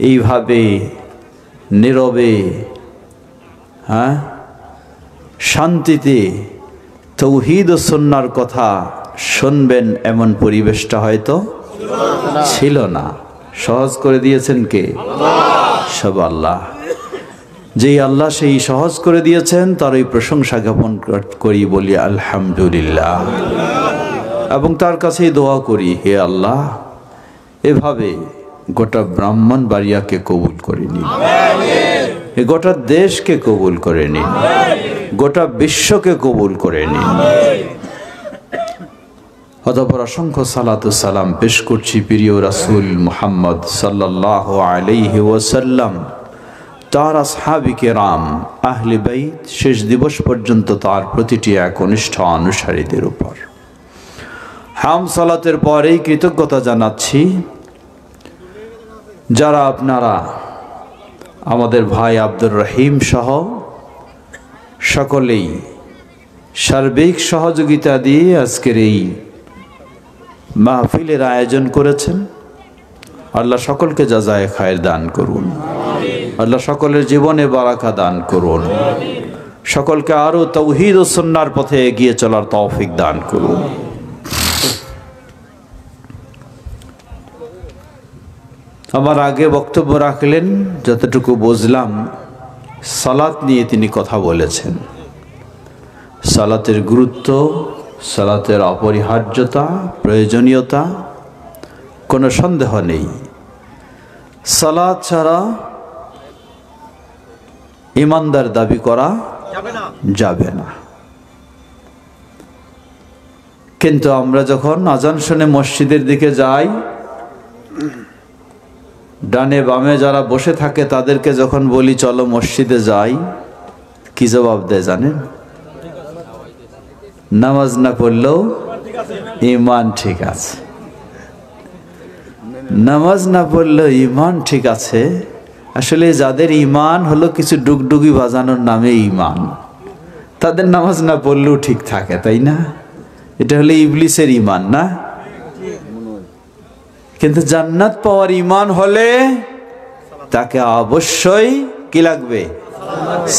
এইভাবে নীরবে শান্তিতে তৌহিদ ও সুন্নাহর কথা শুনবেন এমন পরিবেশটা হয়তো ছিল না। সহজ করে দিয়েছেন কে? সব আল্লাহ। যেই আল্লাহ সেই সহজ করে দিয়েছেন তার এই প্রশংসা জ্ঞাপন করি, বলি আলহামদুলিল্লাহ, এবং তার কাছেই দোয়া করি, হে আল্লাহ এভাবে গোটা ব্রাহ্মণবাড়িয়াকে কবুল করে নিন, গোটা দেশকে কবুল করে নিন, গোটা বিশ্বকে কবুল করে নিন। অতঃপর অসংখ্য সালাতু সালাম পেশ করছি প্রিয় রাসূল মুহাম্মদ সাল্লাল্লাহু আলাইহি ওয়াসাল্লাম, তার আসহাবে কেরাম, আহলে বাইত, শেষ দিবস পর্যন্ত তার প্রতিটি একনিষ্ঠ অনুসারীদের উপর। হাম সালাতের পরেই কৃতজ্ঞতা জানাচ্ছি যারা আপনারা আমাদের ভাই আব্দুর রহিম সহ সকলেই সার্বিক সহযোগিতা দিয়ে আজকের এই মাহফিলের আয়োজন করেছেন। আল্লাহ সকলকে জাযায়ে খায়ের দান করুন, আল্লাহ সকলের জীবনে বারাকা দান করুন, সকলকে আরো তাওহীদ ও সুন্নাহর পথে এগিয়ে চলার তৌফিক দান করুন। আমার আগে বক্তব্য রাখলেন, যতটুকু বুঝলাম সালাত নিয়ে তিনি কথা বলেছেন। সালাতের গুরুত্ব, সালাতের অপরিহার্যতা, প্রয়োজনীয়তা কোনো সন্দেহ নেই। সালাত ছাড়া ইমানদার দাবি করা যাবে না। কিন্তু আমরা যখন আজান শুনে মসজিদের দিকে যাই, ডানে বামে যারা বসে থাকে তাদেরকে যখন বলি চলো মসজিদে যাই, কি জবাব দেয় জানেন? নামাজ না পড়লেও ঈমান ঠিক আছে। নামাজ না পড়লেও ঈমান ঠিক আছে। আসলে যাদের ঈমান হলো কিছু ডুগডুগি বাজানোর নামে ঈমান, তাদের নামাজ না পড়লেও ঠিক থাকে, তাই না? এটা হলো ইবলিসের ঈমান, না? কিন্তু জান্নাত পাওয়ার ঈমান হলে তাকে অবশ্যই কি লাগবে?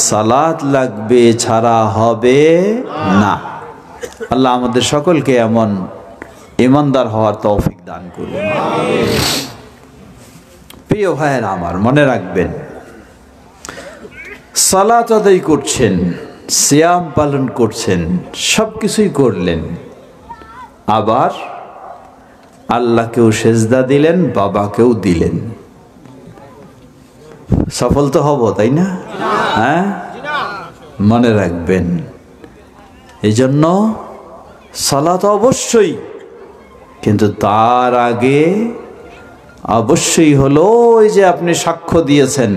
সালাত লাগবে, ছাড়া হবে না। আল্লাহ আমাদের সকলকে এমন ঈমানদার হওয়ার তৌফিক দান করুন। প্রিয় ভাইয়েরা আমার, মনে রাখবেন, সালাত আদায় করছেন, সিয়াম পালন করছেন, সবকিছুই করলেন, আবার আল্লাহকেও সেজদা দিলেন, বাবাকেও দিলেন, সফল তো হব, তাই না? হ্যাঁ, মনে রাখবেন। এই জন্য সালাত অবশ্যই, কিন্তু তার আগে অবশ্যই হলো ওই যে আপনি সাক্ষ্য দিয়েছেন,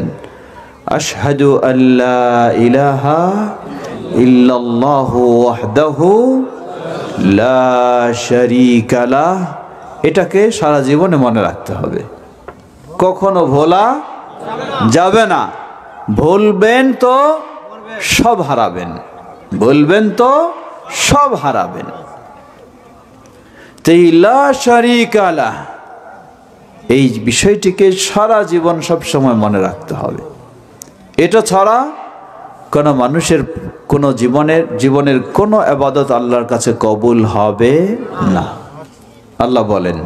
আশহাদু আল্লা ইলাহা ইল্লাল্লাহু ওয়াহদাহু লা শারীকা লাহ। এটাকে সারা জীবনে মনে রাখতে হবে, কখনো ভোলা যাবে না। ভুলবেন তো সব হারাবেন, বলবেন তো সব হারাবেন। লা শারীকা লাহ, এই বিষয়টিকে সারা জীবন সব সময় মনে রাখতে হবে। এটা ছাড়া কোনো মানুষের কোনো জীবনের কোনো ইবাদত আল্লাহর কাছে কবুল হবে না। আল্লাহ বলেন,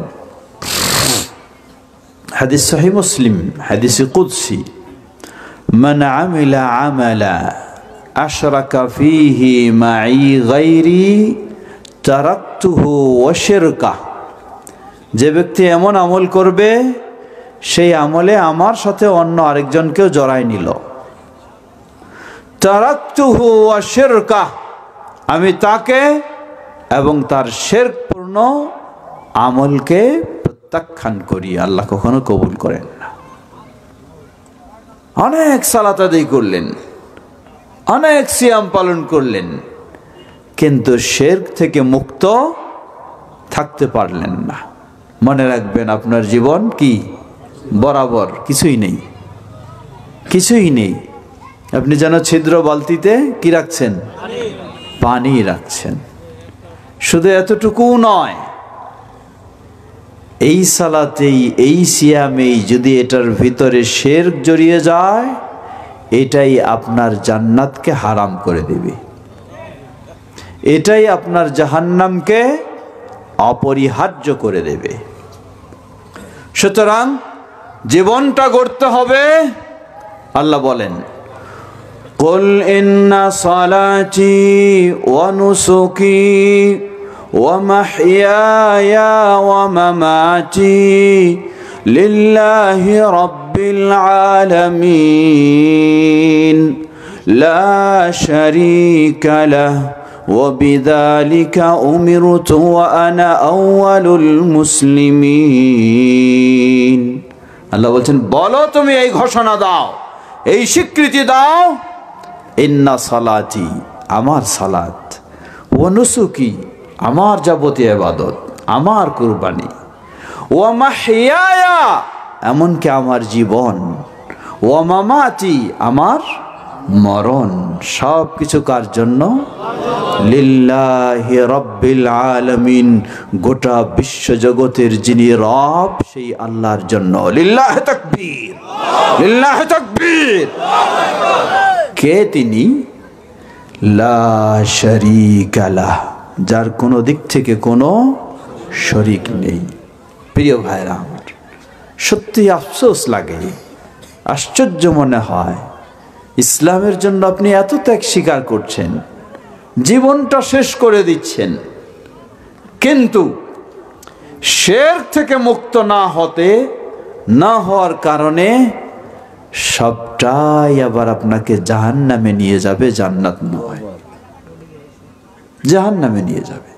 হাদিস সহিহ মুসলিম, হাদিস কুদসি, মান আমিলা আমালা আশরাকা ফীহি মাই গায়রি তারাকতুহু ওয়া শিরকা। যে ব্যক্তি এমন আমল করবে, সেই আমলে আমার সাথে অন্য আরেকজনকেও জড়ায় নিল, তারাকতুহু ওয়া শিরকা, আমি তাকে এবং তার শিরকপূর্ণ আমলকে প্রত্যাখ্যান করি। আল্লাহ কখনো কবুল করেন না। অনেক সালাত আদায় করলেন, অনেক সিয়াম পালন করলেন, কিন্তু শিরক থেকে মুক্ত থাকতে পারলেন না। মনে রাখবেন, আপনার জীবন কি বরাবর কিছুই নেই, কিছুই নেই। আপনি যেন ছিদ্র বালতিতে কি রাখছেন? পানি রাখছেন। শুধু এতটুকু নয়, এই সালাতেই, এই সিয়ামেই যদি এটার ভিতরে শিরক জড়িয়ে যায়, এটাই আপনার জান্নাতকে হারাম করে দেবে, এটাই আপনার জাহান্নামকে অপরিহার্য করে দেবে। সুতরাং জীবনটা গড়তে হবে। আল্লাহ বলেন, কুল ইন্না সালাতি ওয়া নুসুকি ওয়া মাহইয়ায়া ওয়া মামাতি লিল্লাহি রাব্বিল আলামিন লা শারীকা লাহু ওয়া বিযালিকা উমিরতু ওয়া আনা আউয়ালুল মুসলিমিন। আল্লাহ বলছেন, বলো তুমি এই ঘোষণা দাও, এই স্বীকৃতি দাও, ইন্না সালাতি, আমার সালাত, ওয়া নুসুকি, আমার যাবতীয় ইবাদত, আমার কুরবানি, ওয়া মাহইয়ায়া, এমনকি আমার জীবন, ওয়া মামাতি, আমার মরণ, সব কিছু কার জন্য? লিল্লাহি রাব্বিল আলামিন, গোটা বিশ্ব জগতের যিনি রব, সেই আল্লাহর জন্য। লিল্লাহি তাকবীর, লিল্লাহি তাকবীর। কে তিনি? লা শারীকা লাহ, যার কোনো দিক থেকে কোনো শরীক নেই। প্রিয় ভাইরা আমার, সত্যি আফসোস লাগে, আশ্চর্য মনে হয়, ইসলামের জন্য আপনি এত ত্যাগ স্বীকার করছেন, জীবনটা শেষ করে দিচ্ছেন, কিন্তু শিরক থেকে মুক্ত না হওয়ার কারণে সবটাই আবার আপনাকে জাহান্নামে নিয়ে যাবে, জান্নাত নয়, জাহান্নামে নিয়ে যাবে।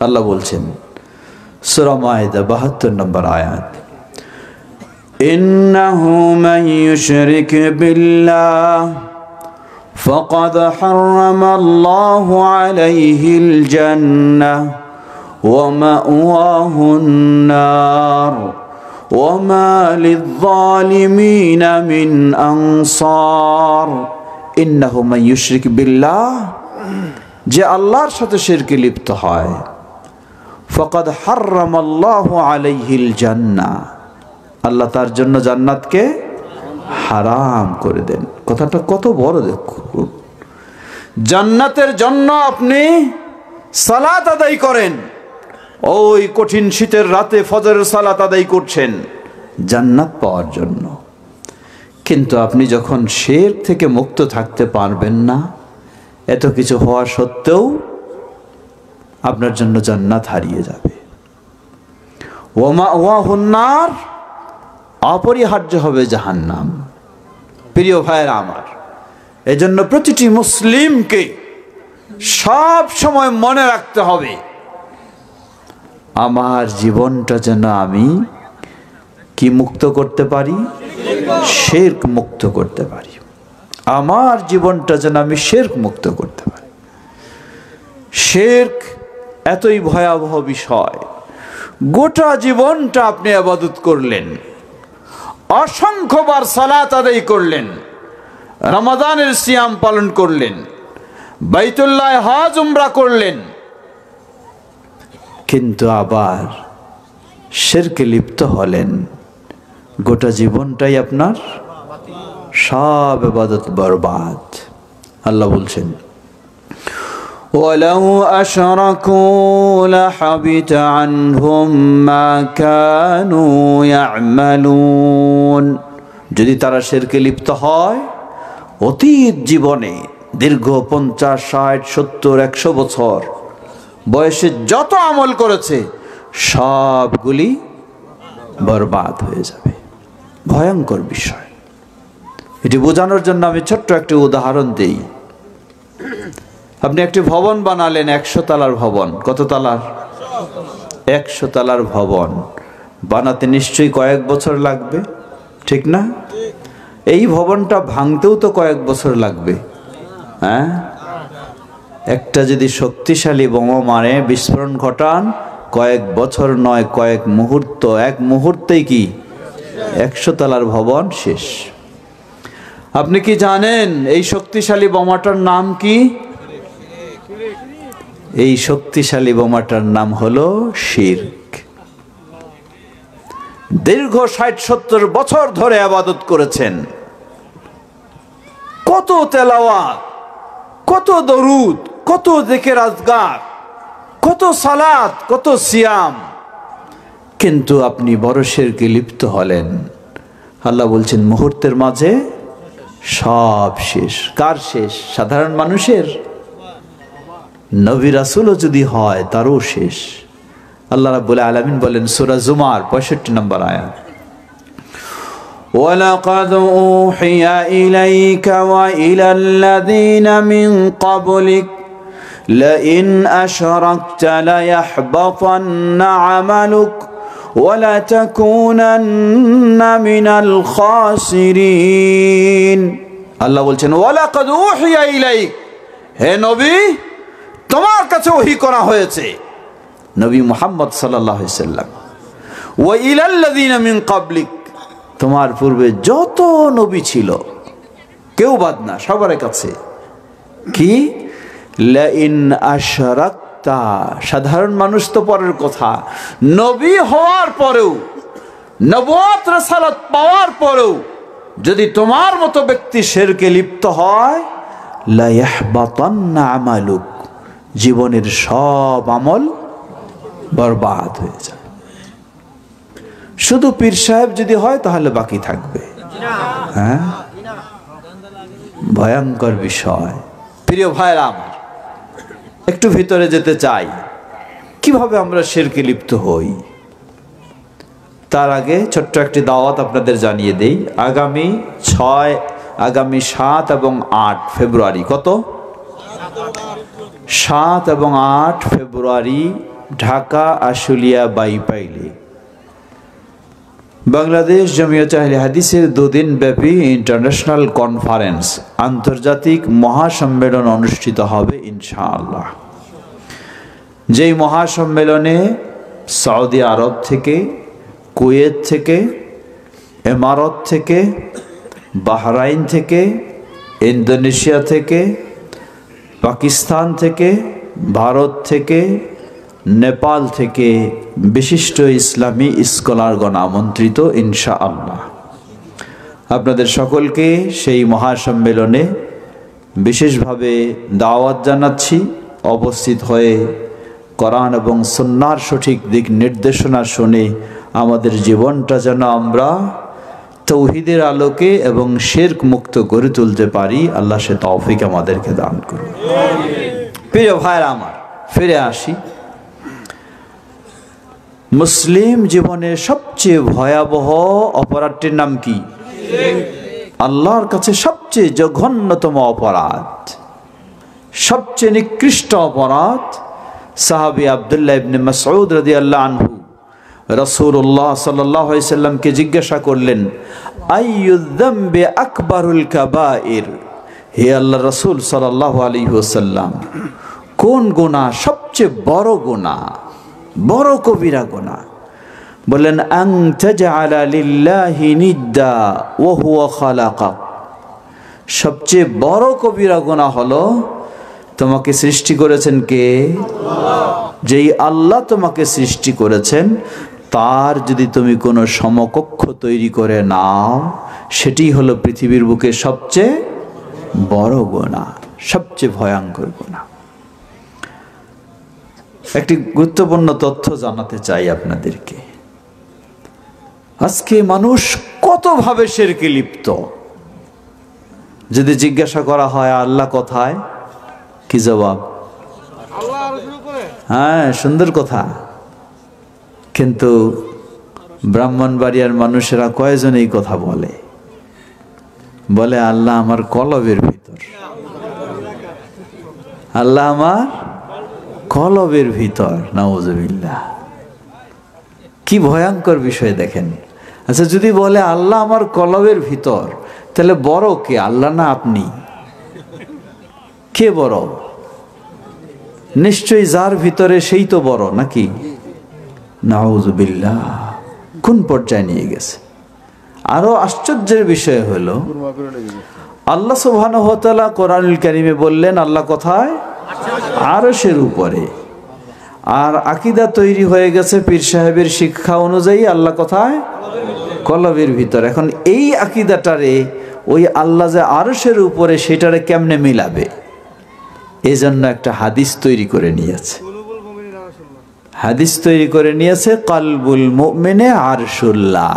আল্লাহ বলছেন সূরা মায়েদা ৭২ নম্বর আয়াত, ইন্নাহু মান ইউশরিক বিল্লাহ ফাকাদ হারামাল্লাহু আলাইহিল জান্নাহ ওয়া মাওয়াহুন নার ওয়া মা লিয-যালিমিনা মিন আনসার। ইন্নাহু মান ইউশরিক বিল্লাহ, যে আল্লাহর সাথে শিরকে লিপ্ত হয়, ফাকাদ হারামাল্লাহু আলাইহিল জান্নাহ, আল্লাহ তার জন্য জান্নাতকে হারাম করে দেন। কথাটা কত বড় দেখুন। জান্নাতের জন্য আপনি সালাত আদায় করেন, ওই কঠিন শীতের রাতে ফজরের সালাত আদায় করছেন জান্নাত পাওয়ার জন্য, কিন্তু আপনি যখন শিরক থেকে মুক্ত থাকতে পারবেন না, এত কিছু হওয়া সত্ত্বেও আপনার জন্য জান্নাত হারিয়ে যাবে। ওয়া মাওয়াহুন নার, অপরিহার্য হবে জাহান্নাম। প্রিয় ভাইরা আমার, এজন্য প্রতিটি মুসলিমকে সব সময় মনে রাখতে হবে, আমার জীবনটা যেন আমি কি মুক্ত করতে পারি? শিরক মুক্ত করতে পারি। আমার জীবনটা যেন আমি শিরক মুক্ত করতে পারি। শিরক এতই ভয়াবহ বিষয়, গোটা জীবনটা আপনি ইবাদত করলেন, অসংখ্যবার সালাত আদায় করলেন, রমাদানের সিয়াম পালন করলেন, বাইতুল্লাহ হজ উমরা করলেন, কিন্তু আবার শিরকে লিপ্ত হলেন, গোটা জীবনটাই আপনার সব ইবাদত বরবাদ। আল্লাহ বলছেন, ওয়ালাউ আশরাকু লাহাবিতা আনহুম মা কানু ইয়ামালুন, যদি তারা শিরকে লিপ্ত হয়, অতীত জীবনে দীর্ঘ 50, 60, 70, 100 বছর বয়সে যত আমল করেছে সবগুলি বরবাদ হয়ে যাবে। ভয়ঙ্কর বিষয়। এটি বোঝানোর জন্য আমি ছোট্ট একটি উদাহরণ দেই। আপনি একটি ভবন বানালেন, 100 তলার ভবন। কত তলার? 100 তলার ভবন বানাতে নিশ্চয়ই কয়েক বছর লাগবে, ঠিক না? এই ভবনটা ভাঙতেও তো কয়েক বছর লাগবে। হ্যাঁ, একটা যদি শক্তিশালী বোমা মারে, বিস্ফোরণ ঘটান, কয়েক বছর নয়, কয়েক মুহূর্ত, এক মুহূর্তেই কি 100 তলার ভবন শেষ। আপনি কি জানেন এই শক্তিশালী বোমাটার নাম কি? এই শক্তিশালী বোমাটার নাম হলো শিরক। দীর্ঘ ৬০-৭০ বছর ধরে ইবাদত করেছেন, কত তেলাওয়াত, কত দরুদ, কত জিকির আজকার, কত সালাত, কত সিয়াম, কিন্তু আপনি বড় শিরকে লিপ্ত হলেন। আল্লাহ বলছেন মুহূর্তের মাঝে সব শেষ। কার শেষ? সাধারণ মানুষের? নবী রাসূলও যদি হয় তারও শেষ। আল্লাহ রাব্বুল আলামিন বলেন সূরা জুমার ৬৫ নম্বর আয়াত, ওয়ালাকাদ উহিয়া ইলাইকা ওয়া ইলাল্লাযীনা মিন ক্বাবলিক লাইন আশরাকতা লায়াহবাতান্না আমালুক ওয়া লাতাকুনান্না মিনাল খাসিরিন। আল্লাহ বলছেন ওয়ালাকাদ উহিয়া ইলাইক, হে নবী তোমার কাছে ওহী করা হয়েছে, নবী মুহাম্মদ সাল্লাল্লাহু আলাইহি সাল্লাম, ওয়া ইলাল্লাযীনা মিন ক্বাবলিক, তোমার পূর্বে যত নবী ছিল কেউ বাদ না, সবার কাছে। কি? লাইন আশরাকতা, সাধারণ মানুষ তো পরের কথা, নবী হওয়ার পরেও, নবুয়ত রাসালাত পাওয়ার পরেও যদি তোমার মতো ব্যক্তি শিরকে লিপ্ত হয়, লা ইয়াহবাতান্না আমালুক, জীবনের সব আমল বরবাদ হয়ে যায়। শুধু পীর সাহেব যদি হয় তাহলে বাকি থাকবে। হ্যাঁ, ভয়ঙ্কর বিষয়। প্রিয় ভাইরা আমার, একটু ভিতরে যেতে চাই, কিভাবে আমরা শিরকে লিপ্ত হই। তার আগে ছোট্ট একটি দাওয়াত আপনাদের জানিয়ে দেই। আগামী 7 এবং 8 ফেব্রুয়ারি, কত? 7 এবং 8 ফেব্রুয়ারি ঢাকা আশুলিয়া বাইপাইলে বাংলাদেশ জমিয়ত আহলে হাদিসের 2 দিন ব্যাপী ইন্টারন্যাশনাল কনফারেন্স, আন্তর্জাতিক মহাসম্মেলন অনুষ্ঠিত হবে ইনশাআল্লাহ। যেই মহাসম্মেলনে সৌদি আরব থেকে, কুয়েত থেকে, ইমারত থেকে, বাহরাইন থেকে, ইন্দোনেশিয়া থেকে, পাকিস্তান থেকে, ভারত থেকে, নেপাল থেকে বিশিষ্ট ইসলামী স্কলারগণ আমন্ত্রিত ইনশাআল্লাহ। আপনাদের সকলকে সেই মহাসম্মেলনে বিশেষভাবে দাওয়াত জানাচ্ছি। উপস্থিত হয়ে কোরআন এবং সুন্নাহর সঠিক দিক নির্দেশনা শুনে আমাদের জীবনটা যেন আমরা তৌহিদের আলোকে এবং শিরক মুক্ত করে তুলতে পারি, আল্লাহ সে তৌফিক আমাদেরকে দান করুন। প্রিয় ভাইরা আমার, ফিরে আসি। মুসলিম জীবনের সবচেয়ে ভয়াবহ অপরাধটির নাম কি? আল্লাহর কাছে সবচেয়ে জঘন্যতম অপরাধ, সবচেয়ে নিকৃষ্ট অপরাধ। সাহাবী আব্দুল্লাহ ইবনে মাসউদ রাদিয়াল্লাহু আনহু রাসূলুল্লাহ সাল্লাল্লাহু আলাইহি সাল্লামকে জিজ্ঞাসা করলেন, আইয়ুয যামবি আকবারুল কাবাইর, হে আল্লাহর রাসূল সাল্লাল্লাহু আলাইহি ওয়াসাল্লাম, কোন গুনাহ সবচেয়ে বড় গুনাহ, বড় কবিরা গুনাহ? বলেন, আন তাজআলা লিল্লাহি নিদ্দা ওয়া হুয়া খালাকাক, সবচেয়ে বড় কবিরা গুনাহ হলো তোমাকে সৃষ্টি করেছেন কে? আল্লাহ। যেই আল্লাহ তোমাকে সৃষ্টি করেছেন তার যদি তুমি কোনো সমকক্ষ তৈরি করে নাও, সেটি হলো পৃথিবীর বুকে সবচেয়ে বড় গুনাহ, সবচেয়ে ভয়ঙ্কর গুনাহ। একটি গুরুত্বপূর্ণ তথ্য জানাতে চাই আপনাদেরকে। আজকে মানুষ কতভাবে শিরকে লিপ্ত। যদি জিজ্ঞাসা করা হয় আল্লাহ কোথায়, কি জবাব? হ্যাঁ, সুন্দর কথা। কিন্তু ব্রাহ্মণবাড়িয়ার মানুষেরা কয়জন এই কথা বলে? বলে আল্লাহ আমার কলবের ভিতর, আল্লাহ আমার কলবের ভিতর। নাউজুবিল্লাহ, কি ভয়ঙ্কর বিষয় দেখেন। আচ্ছা, যদি বলে আল্লাহ আমার কলবের ভিতর, তাহলে বড় কে, আল্লাহ না আপনি? কে বড়? নিশ্চয়ই যার ভিতরে সেই তো বড়, নাকি? নাউজুবিল্লাহ, কোন পর্যায়ে নিয়ে গেছে। আরো আশ্চর্যের বিষয় হলো আল্লাহ সুবহানাহু ওয়া তাআলা কোরআনুল কারীমে বললেন আল্লাহ কোথায়? আরশের উপরে। আর আকীদা তৈরি হয়ে গেছে পীর সাহেবের শিক্ষা অনুযায়ী। আল্লাহ কোথায়? কলবের ভিতর। এখন এই আকীদাটারে ওই আল্লাহ যে আরশের উপরে, সেটারে কেমনে মিলাবে? এই জন্য একটা হাদিস তৈরি করে নিয়েছে। হাদিস তৈরি করে নিয়েছে, কলবুল মুমিনে আরশুল্লাহ।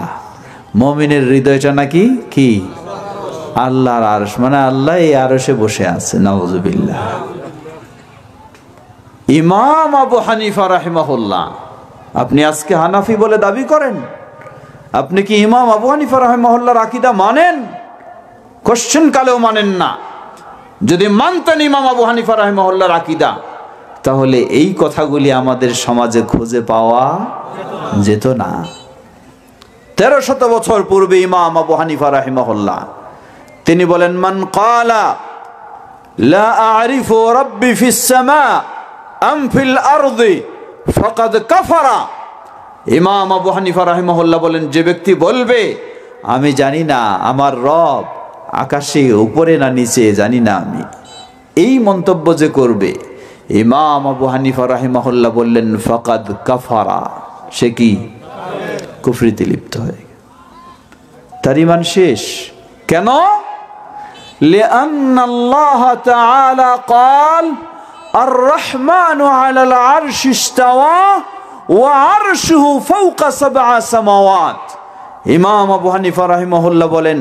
মুমিনের হৃদয়টা নাকি কি? আল্লাহর আরশ, মানে আল্লাহ এই আরশে বসে আছে। নাউজুবিল্লাহ। ইমাম আবু হানিফা রাহিমাহুল্লাহ, আপনি আজকে হানাফি বলে দাবি করেন, আপনি কি ইমাম আবু হানিফা রাহিমাহুল্লাহর আকীদা মানেন? কোশ্চেন কালেও মানেন না। যদি মানতেন ইমাম আবু হানিফা রাহিমাহুল্লাহর আকীদা, তাহলে এই কথাগুলি আমাদের সমাজে খুঁজে পাওয়া যেত না। 1300 বছর পূর্বে ইমাম আবু হানিফা রাহিমাহুল্লাহ তিনি বলেন, মান ক্বালা লা আ'রিফু রাব্বি ফিস সামা আম ফিল আরদি ফাকাদ কাফারা। ইমাম আবু হানিফা রাহিমাহুল্লাহ বলেন, যে ব্যক্তি বলবে আমি জানি না আমার রব আকাশে উপরে না নিচে জানি না আমি, এই মন্তব্য যে করবে, ইমাম আবু হানিফা রাহিমাহুল্লাহ বললেন ফাকাদ কাফারা, সে কি? কুফরিতে লিপ্ত হয়ে গেল, তার ঈমান শেষ। কেন? লিআন্না আল্লাহ তাআলা ক্বাল আর-রাহমানু আলাল আরশি ইসতাওয়া ওয়া আরশুহু ফাওকা সাবআ সামাওয়াত। ইমাম আবু হানিফা রাহিমাহুল্লাহ বলেন,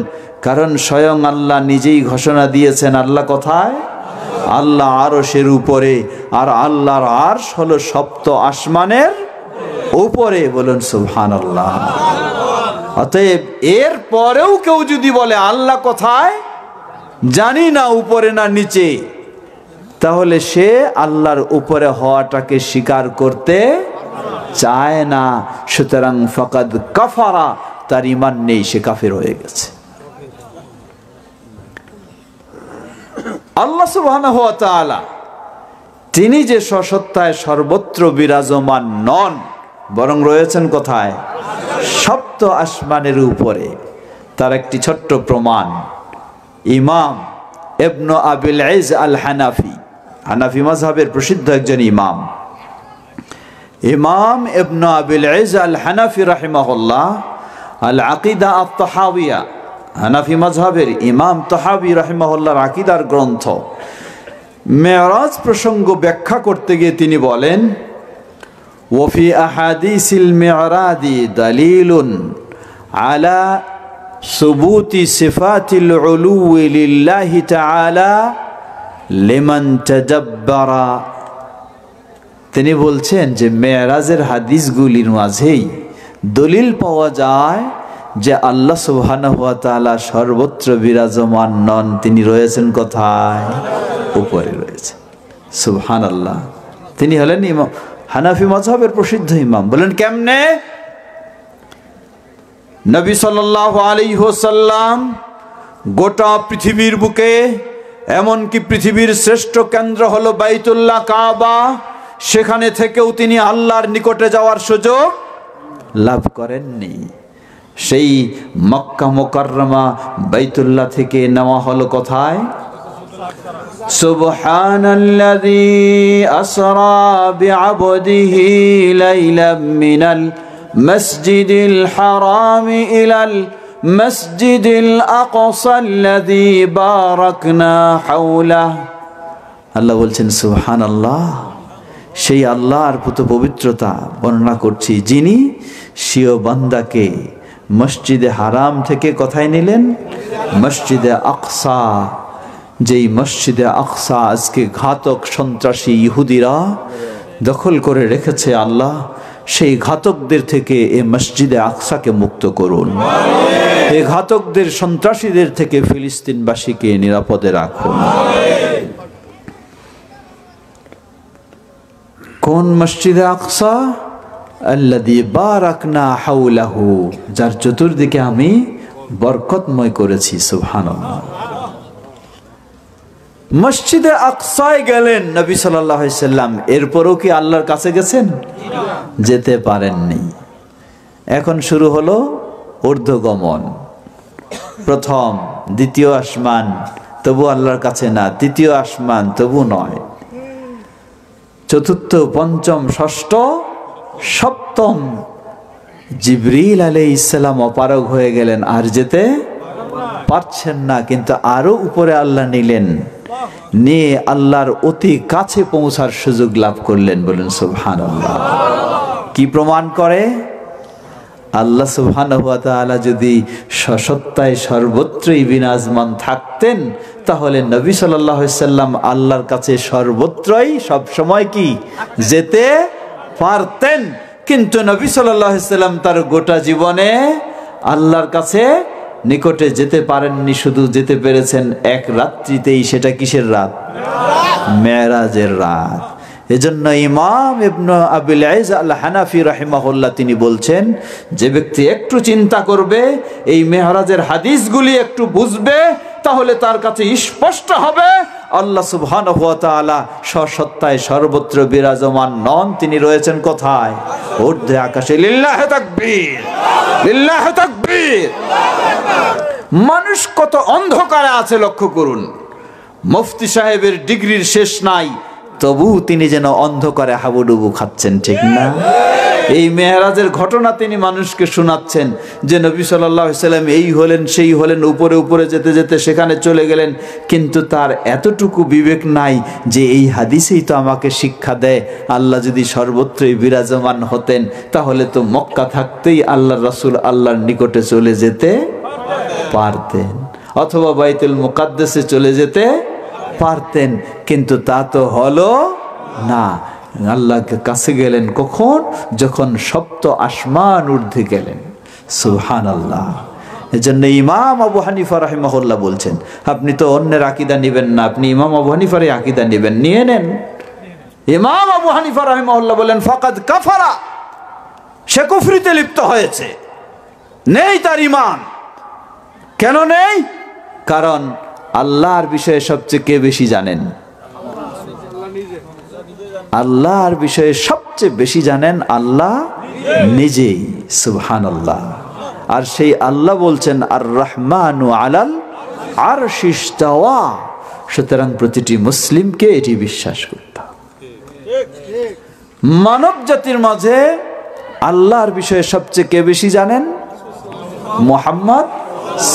কারণ স্বয়ং আল্লাহ নিজেই ঘোষণা দিয়েছেন আল্লাহ কোথায়? আল্লাহ আরশের উপরে, আর আল্লাহর আরশ হলো সপ্ত আসমানের উপরে। বলুন সুবহানাল্লাহ। অতএব এর পরেও কেউ যদি বলে আল্লাহ কোথায় জানি না, উপরে না নিচে, তাহলে সে আল্লাহর উপরে হওয়াটাকে স্বীকার করতে চায় না। সুতরাং ফাকাদ কাফারা, তার ঈমান নেই, সে কাফের হয়ে গেছে। আল্লাহ সুবহানাহু ওয়া তাআলা তিনি যে সসত্তায় সর্বত্র বিরাজমান নন, বরং রয়েছেন কোথায়? সপ্ত আসমানের উপরে। তার একটি ছোট্ট প্রমাণ ইমাম ইবনে আবিল ইজ আল হানাফি, হানাফি মাযহাবের প্রসিদ্ধ একজন ইমাম, ইমাম ইবনে আবিল ইজ আল হানাফি রাহিমাহুল্লাহ আল আকীদা আত-তাহাওয়িয়া, হানাফি মাযহাবের ইমাম তাহাবী রাহিমাহুল্লাহর আকীদার গ্রন্থ, মেরাজ প্রসঙ্গ ব্যাখ্যা করতে গিয়ে তিনি বলেন, ওয়াফি আহাদিসিল মি'রাজি দালিলুন আলা সুবুতি সিফাতিল উলুয়ি লিল্লাহি তাআলা লিমান তাদাব্বারা। তিনি বলছেন যে মেরাজের হাদিসগুলির মাঝেই দলিল পাওয়া যায় যে আল্লাহ সুবহানাহু ওয়া তাআলা সর্বত্র বিরাজমান নন, তিনি রয়েছেন কোথায়? উপরে রয়েছে। সুবহানাল্লাহ। তিনি হলেন ইমাম হানাফি মাযহাবের প্রসিদ্ধ ইমাম। বলেন কেমনে? নবী সাল্লাল্লাহু আলাইহি ওয়াসাল্লাম গোটা পৃথিবীর বুকে, এমনকি পৃথিবীর শ্রেষ্ঠ কেন্দ্র হলো বাইতুল্লাহ কাবা, সেখানে থেকেও তিনি আল্লাহর নিকটে যাওয়ার সুযোগ লাভ করেননি। সেই মক্কা মুকাররমা বাইতুল্লাহ থেকে নেওয়া হলো কোথায়? সুবহানাল্লাযী আসরা বিআবদিহি লাইলাম মিনাল মাসজিদিল হারাম ইলাল মাসজিদিল আকসাল্লাযী বারাকনা হাওলাহু। আল্লাহ বলছেন সুবহানাল্লাহ, সেই আল্লাহর পুত পবিত্রতা বর্ণনা করছি, যিনি স্বীয় বান্দাকে মসজিদে হারাম থেকে কোথায় নিলেন? মসজিদে আকসা। যেই মসজিদে আকসা আজকে ঘাতক সন্ত্রাসী ইহুদিরা দখল করে রেখেছে, আল্লাহ সেই ঘাতকদের থেকে এই মসজিদে আকসাকে মুক্ত করুন। এই ঘাতকদের সন্ত্রাসীদের থেকে ফিলিস্তিনবাসীকে নিরাপদে রাখুন। কোন মসজিদে আকসা? আল্লাযী বারাকনা হাওলাহু, যার চতুর্দিকে আমি বরকতময় করেছি। সুবহানাল্লাহ। মসজিদে আকসায় গেলেন নবী সাল্লাল্লাহু আলাইহি সাল্লাম, এরপরও কি আল্লাহর কাছে গেছেন? যেতে পারেননি। এখন শুরু হলো ঊর্ধ্বগমন। প্রথম, দ্বিতীয় আসমান, তবু আল্লাহর কাছে না। তৃতীয় আসমান, তবু নয়। চতুর্থ, পঞ্চম, ষষ্ঠ, সপ্তম জিবরিল আলাইহিস সালাম অপারগ হয়ে গেলেন, আর যেতে পারছেন না, কিন্তু আরো উপরে আল্লাহ নিলেন, নিয়ে আল্লাহর অতি কাছে পৌঁছার সুযোগ লাভ করলেন। বলুন সুবহানাল্লাহ। কি প্রমাণ করে? আল্লাহ সুবহানাহু ওয়া তাআলা যদি সসত্তায় সর্বত্রই বিরাজমান থাকতেন, তাহলে নবী সাল্লাল্লাহু আলাইহি সাল্লাম আল্লাহর কাছে সর্বত্রই সব সময় কি যেতে পারতেন। কিন্তু নবী সাল্লাল্লাহু আলাইহি সাল্লাম তার গোটা জীবনে আল্লাহর কাছে নিকটে যেতে পারেননি, শুধু যেতে পেরেছেন এক রাত্রিতেই। সেটা কিসের রাত? মেরাজের রাত। এজন্য ইমাম ইবনে আবিল ইজ আল হানাফি রাহিমাহুল্লাহ তিনি বলছেন, যে ব্যক্তি একটু চিন্তা করবে, এই মেরাজের হাদিসগুলি একটু বুঝবে, তাহলে তার কাছে স্পষ্ট হবে আল্লাহ সুবহানাহু ওয়া তাআলা সসত্তায় সর্বত্র বিরাজমান নন। তিনি রয়েছেন কোথায়? ঊর্ধ্বে আকাশে। লিল্লাহি তাকবীর, লিল্লাহি তাকবীর। মানুষ কত অন্ধকারে আছে লক্ষ্য করুন। মুফতি সাহেবের ডিগ্রির শেষ নাই, তবু তিনি যেন অন্ধকারে হাবুডুবু খাচ্ছেন, ঠিক না? এই মেরাজের ঘটনা তিনি মানুষকে শোনাচ্ছেন যে নবী সাল্লাল্লাহু আলাইহি সাল্লাম এই হলেন সেই হলেন, উপরে উপরে যেতে যেতে সেখানে চলে গেলেন, কিন্তু তার এতটুকু বিবেক নাই যে এই হাদিসেই তো আমাকে শিক্ষা দেয় আল্লাহ যদি সর্বত্রই বিরাজমান হতেন, তাহলে তো মক্কা থাকতেই আল্লাহর রাসূল আল্লাহর নিকটে চলে যেতে পারতেন, অথবা বাইতুল মুকাদ্দাসে চলে যেতে পারতেন। কিন্তু তা তো হলো না। আল্লাহকে কাছে গেলেন কখন? যখন সপ্ত আসমান ঊর্ধ্বে গেলেন। সুবহানাল্লাহ। এজন্য ইমাম আবু হানিফা রাহিমাহুল্লাহ বলছেন, আপনি তো অন্যের আকীদা নেবেন না, আপনি ইমাম আবু হানিফারই আকীদা নেবেন, নিয়ে নেন। ইমাম আবু হানিফা রাহিমাহুল্লাহ বলেন, ফাকাদ কাফারা, সে কুফরিতে লিপ্ত হয়েছে, নেই তার ঈমান। কেন নেই? কারণ আল্লাহর বিষয়ে সবচেয়ে কে বেশি জানেন? আল্লাহর বিষয়ে সবচেয়ে বেশি জানেন আল্লাহ নিজেই। সুবহানাল্লাহ। আর সেই আল্লাহ বলছেন আর রহমানু আলাল আরশি ইস্তাওয়া। সুতরাং প্রতিটি মুসলিমকে এটি বিশ্বাস করতে হবে। মানব জাতির মাঝে আল্লাহর বিষয়ে সবচেয়ে কে বেশি জানেন? মুহাম্মদ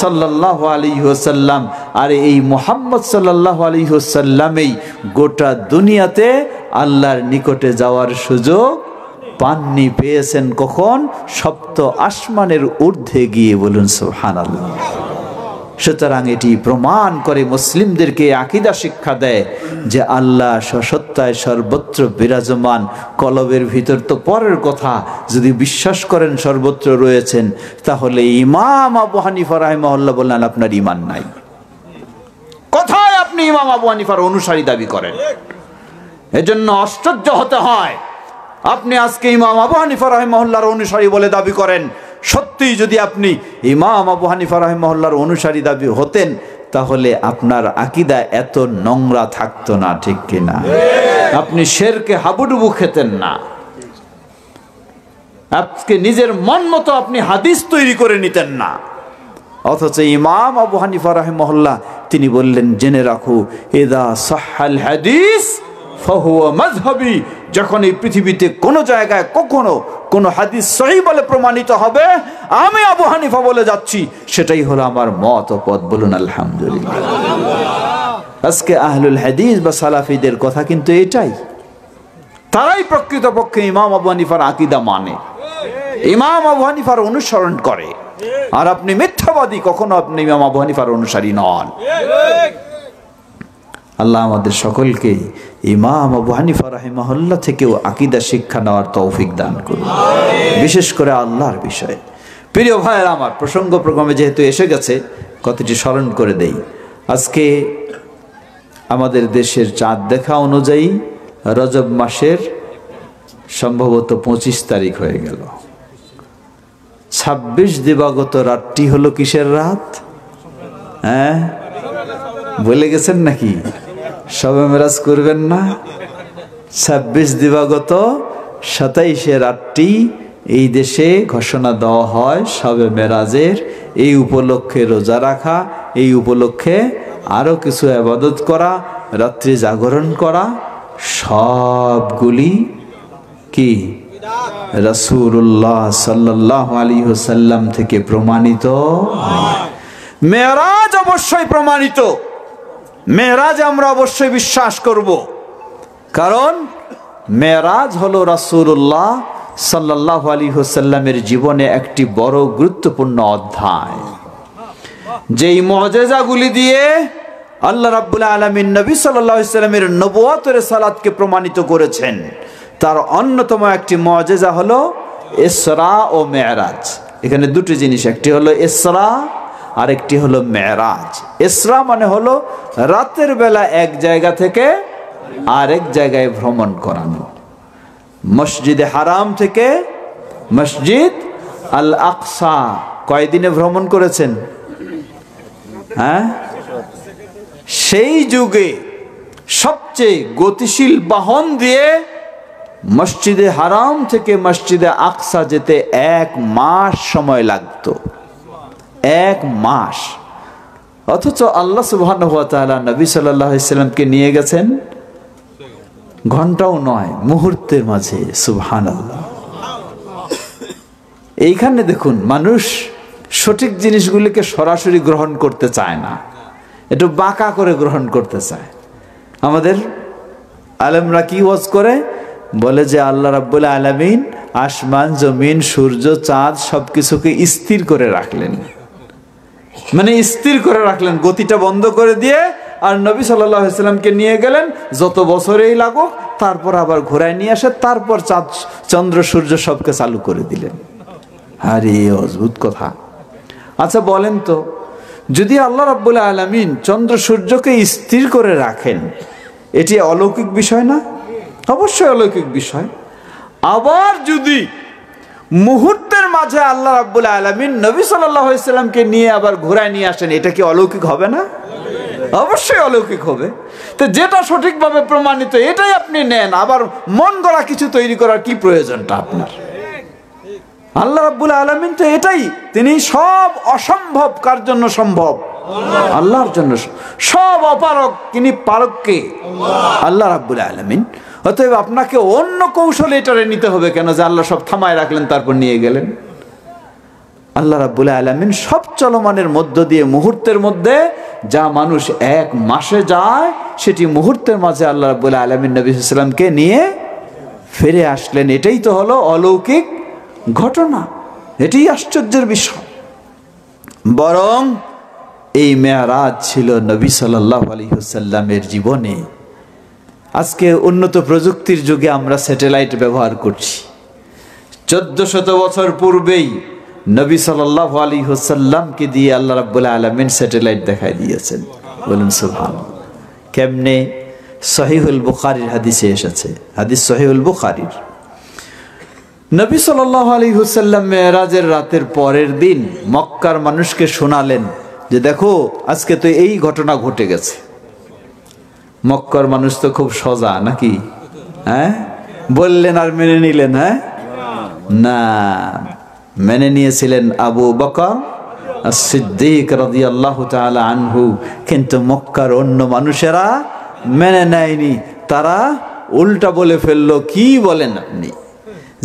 সাল্লাল্লাহু আলাইহি ওয়াসাল্লাম। আর এই মুহাম্মদ সাল্লাল্লাহু আলাইহি ওয়াসাল্লামই গোটা দুনিয়াতে আল্লাহর নিকটে যাওয়ার সুযোগ পাননি, পেয়েছেন কখন? সপ্ত আসমানের ঊর্ধ্বে গিয়ে। বলুন সুবহানাল্লাহ। সুতরাং এটি প্রমাণ করে, মুসলিমদেরকে আকীদা শিক্ষা দেয় যে আল্লাহ সসত্তায় সর্বত্র বিরাজমান। কলবের ভিতর তো পরের কথা, যদি বিশ্বাস করেন সর্বত্র রয়েছেন, তাহলে ইমাম আবু হানিফা রাহিমাহুল্লাহ বললেন আপনার ঈমান নাই। কোথায় আপনি ইমাম আবু হানিফার অনুসারী দাবি করেন? এজন্য আশ্চর্য হতে হয়, আপনি আজকে ইমাম আবু হানিফা রাহিমাহুল্লাহর অনুসারী বলে দাবি করেন। সত্যিই যদি আপনি ইমাম আবু হানিফা রাহিমাহুল্লাহর অনুসারী দাবি হতেন, তাহলে আপনার আকীদা এত নোংরা থাকতো না, ঠিক কিনা? আপনি শিরকে হাবুডুবু খেতেন না। আজকে নিজের মন মতো আপনি হাদিস তৈরি করে নিতেন না। অথচ ইমাম আবু হানিফা রাহিমাহুল্লাহ তিনি বললেন, জেনে রাখো, ইদা সাহহাল হাদিস ফাহুয়া মাযহাবি। যখন এই পৃথিবীতে কোনো জায়গায় কখনো কোনো হাদিস সহিহ বলে প্রমাণিত হবে, আমি আবু হানিফা বলে যাচ্ছি, সেটাই হলো আমার মত ও পথ। বলুন আলহামদুলিল্লাহ। আজকে আহলুল হাদিস বা সালাফিদের কথা কিন্তু এটাই। তারাই প্রকৃতপক্ষে ইমাম আবু হানিফার আকীদা মানে, ইমাম আবু হানিফার অনুসরণ করে। আর আপনি মিথ্যাবাদী, কখনো আপনি ইমাম আবু হানিফার অনুসারী নন। আল্লাহ আমাদের সকলকে ইমাম আবু হানিফা রাহিমাহুল্লাহ থেকেও আকীদা শিক্ষা নেওয়ার তৌফিক দান করুন, বিশেষ করে আল্লাহর বিষয়ে। প্রিয় ভাইয়েরা আমার, প্রসঙ্গ প্রোগ্রামে যেহেতু এসে গেছে, কতটি স্মরণ করে দেই। আজকে আমাদের দেশের চাঁদ দেখা অনুযায়ী রজব মাসের সম্ভবত 25 তারিখ হয়ে গেল। 26 দিবাগত রাতটি হলো কিসের রাত? হ্যাঁ, বলে গেছেন নাকি? শবে মেরাজ করবেন না? 26 দিবাগত 27 রাতটি এই দেশে ঘোষণা দেওয়া হয় শবে মেরাজের। এই উপলক্ষে রোজা রাখা, এই উপলক্ষে আরো কিছু ইবাদত করা, রাত্রি জাগরণ করা, সবগুলি কি রাসূলুল্লাহ সাল্লাল্লাহু আলাইহি ওয়াসাল্লাম থেকে প্রমাণিত। মেরাজ অবশ্যই প্রমাণিত, মেরাজ আমরা অবশ্যই বিশ্বাস করব, কারণ মেরাজ হলো রাসূলুল্লাহ সাল্লাল্লাহু আলাইহি ওয়াসাল্লামের জীবনে একটি বড় গুরুত্বপূর্ণ অধ্যায়। যেই মুআজিজাগুলি দিয়ে আল্লাহ রাব্বুল আলামিন নবী সাল্লাল্লাহু আলাইহি ওয়াসাল্লামের নবুয়ত ও রিসালাতকে প্রমাণিত করেছেন, তার অন্যতম একটি মুআজিজা হলো ইসরা ও মেরাজ। এখানে দুটি জিনিস, একটি হলো ইসরা আর একটি হলো মেরাজ। ইসরা মানে হলো রাতের বেলা এক জায়গা থেকে আরেক জায়গায় ভ্রমণ করানো। মসজিদে হারাম থেকে মসজিদ আল আকসা কয়দিনে ভ্রমণ করেছেন? হ্যাঁ, সেই যুগে সবচেয়ে গতিশীল বাহন দিয়ে মসজিদে হারাম থেকে মসজিদে আকসা যেতে 1 মাস সময় লাগতো, 1 মাস। অথচ আল্লাহ সুবহানাহু ওয়া তাআলা নবী সাল্লাল্লাহু আলাইহি সাল্লামকে নিয়ে গেছেন ঘন্টাও নয়, মুহূর্তের মাঝে। সুবহানাল্লাহ। এইখানে দেখুন, মানুষ সঠিক জিনিসগুলিকে সরাসরি গ্রহণ করতে চায় না, একটু বাঁকা করে গ্রহণ করতে চায়। আমাদের আলেমরা কি ওয়াজ করে বলে যে আল্লাহ রাব্বুল আলামিন আসমান, জমিন, সূর্য, চাঁদ সবকিছুকে স্থির করে রাখলেন। মানে স্থির করে রাখলেন, গতিটা বন্ধ করে দিয়ে, আর নবী সাল্লাল্লাহু আলাইহি সাল্লামকে নিয়ে গেলেন যত বছরেই লাগুক, তারপর আবার ঘোরায় নিয়ে আসে, তারপর চাঁদ, চন্দ্র, সূর্য সবকে চালু করে দিলেন। আরে অদ্ভুত কথা। আচ্ছা বলেন তো, যদি আল্লাহ রাব্বুল আলামিন চন্দ্র সূর্যকে স্থির করে রাখেন, এটি অলৌকিক বিষয় না? অবশ্যই অলৌকিক বিষয়। আবার যদি মুহূর্তের মাঝে আল্লাহ রাব্বুল আলামিন নবী সাল্লাল্লাহু আলাইহি সাল্লামকে নিয়ে আবার ঘোরায় নিয়ে আসেন, এটা কি অলৌকিক হবে না? অবশ্যই অলৌকিক হবে। তো যেটা সঠিকভাবে প্রমাণিত এটাই আপনি নেন, আবার মন গড়া কিছু তৈরি করার কি প্রয়োজনটা আপনার? আল্লাহ রাব্বুল আলামিন তো এটাই, তিনি সব অসম্ভব কার জন্য সম্ভব? আল্লাহর জন্য। সব অপারক, তিনি পারক কে? আল্লাহ রাব্বুল আলামিন। অতএব আপনাকে অন্য কৌশলে এটারে নিতে হবে কেন যে আল্লাহ সব থামায় রাখলেন তারপর নিয়ে গেলেন? আল্লাহ রাব্বুল আলামিন সব চলমানের মধ্য দিয়ে মুহূর্তের মধ্যে যা মানুষ 1 মাসে যায়, সেটি মুহূর্তের মাঝে আল্লাহ রাব্বুল আলামিন নবী সাল্লাল্লাহু আলাইহি ওয়াসাল্লামকে নিয়ে ফিরে আসলেন। এটাই তো হলো অলৌকিক ঘটনা, এটাই আশ্চর্যের বিষয়। বরং এই মেরাজ ছিল নবী সাল্লাল্লাহু আলাইহি ওয়াসাল্লামের জীবনে। আজকে উন্নত প্রযুক্তির যুগে আমরা স্যাটেলাইট ব্যবহার করছি। 1400 বছর পূর্বেই নবী সাল্লাল্লাহু আলাইহি ওয়াসাল্লামকে দিয়ে আল্লাহ রাব্বুল আলামিন স্যাটেলাইট দেখাই দিয়েছেন। বলুন সুবহানাল্লাহ। কেমনে? সহিহুল বুখারীর হাদিসে এসেছে, হাদিস সহিহুল বুখারীর। নবী সাল্লাল্লাহু আলাইহি ওয়াসাল্লাম মেরাজের রাতের পরের দিন মক্কার মানুষকে শোনালেন যে দেখো আজকে তো এই ঘটনা ঘটে গেছে। মক্কার মানুষ তো খুব সোজা নাকি? হ্যাঁ, বললেন আর মেনে নিলেন? হ্যাঁ না, মেনে নিয়েছিলেন আবু বকর as-সিদ্দিক রাদিয়াল্লাহু তাআলা আনহু, কিন্তু মক্কার অন্য মানুষেরা মেনে নেয়নি। তারা উল্টা বলে ফেললো, কি বলেন আপনি?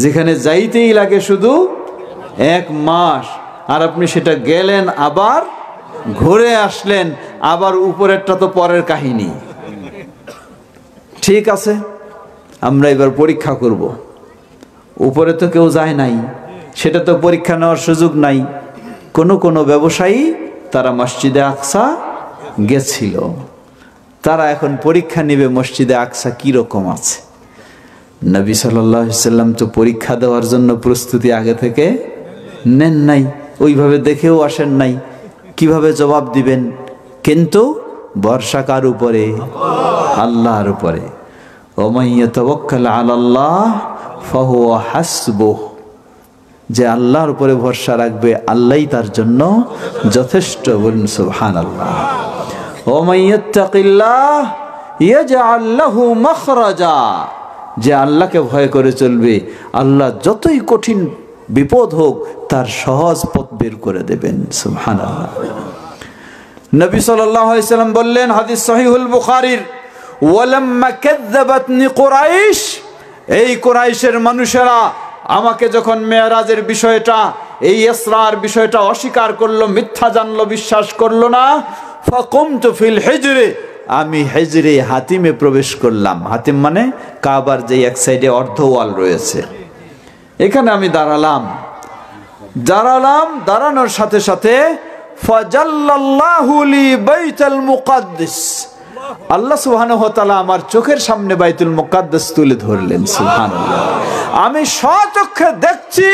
যেখানে যাইতেই লাগে শুধু 1 মাস, আর আপনি সেটা গেলেন আবার ঘুরে আসলেন, আবার উপরেরটা তো পরের কাহিনী। ঠিক আছে, আমরা এবার পরীক্ষা করব। উপরে তো কেউ যায় নাই, সেটা তো পরীক্ষা নেওয়ার সুযোগ নাই। কোন ব্যবসায়ী তারা মসজিদে আকসা গেছিল, তারা এখন পরীক্ষা নেবে মসজিদে আকসা কি রকম আছে। নবী সাল্লাল্লাহু আলাইহি ওয়াসাল্লাম তো পরীক্ষা দেওয়ার জন্য প্রস্তুতি আগে থেকে নেন নাই, ওইভাবে দেখেও আসেন নাই, কিভাবে জবাব দিবেন? কিন্তু ভরসা কার উপরে? আল্লাহর উপরে। ওমান ইয়াতাওয়াক্কাল আলাল্লাহ ফাহুয়া হাসবুহ, যে আল্লাহর উপরে ভরসা রাখবে আল্লাহই তার জন্য যথেষ্ট। বলুন সুবহানাল্লাহ। ওমান ইয়াত্তাকিল্লাহ ইয়াজআল লাহু মাখরাজা, যে আল্লাহকে ভয় করে চলবে আল্লাহ যতই কঠিন বিপদ হোক তার সহজ পথ বের করে দেবেন। সুবহানাল্লাহ। নবী সাল্লাল্লাহু আলাইহি ওয়াসাল্লাম বললেন, হাদিস সহিহুল বুখারীর, ওয়ালাম্মা কাযাবাতনি কুরাইশ, এই কুরাইশের মানুষেরা আমাকে যখন মেরাজের বিষয়টা, এই ইসরার বিষয়টা অস্বীকার করলো, মিথ্যা জানলো, বিশ্বাস করলো না, ফাকুমতু ফিল হিজরে, আমি হিজরে হাতিমে প্রবেশ করলাম। হাতিম মানে কাবার যে এক সাইডে অর্ধ ওয়াল রয়েছে, এখানে আমি দাঁড়ালাম। দাঁড়ানোর সাথে সাথে ফাজাল্লাল্লাহু লি বাইতুল মুকাদ্দাস, আল্লাহ সুবহানাহু ওয়া তাআলা আমার চোখের সামনে বাইতুল মুকাদ্দাস তুলে ধরলেন। সুবহানাল্লাহ, আমি স্বচক্ষে দেখছি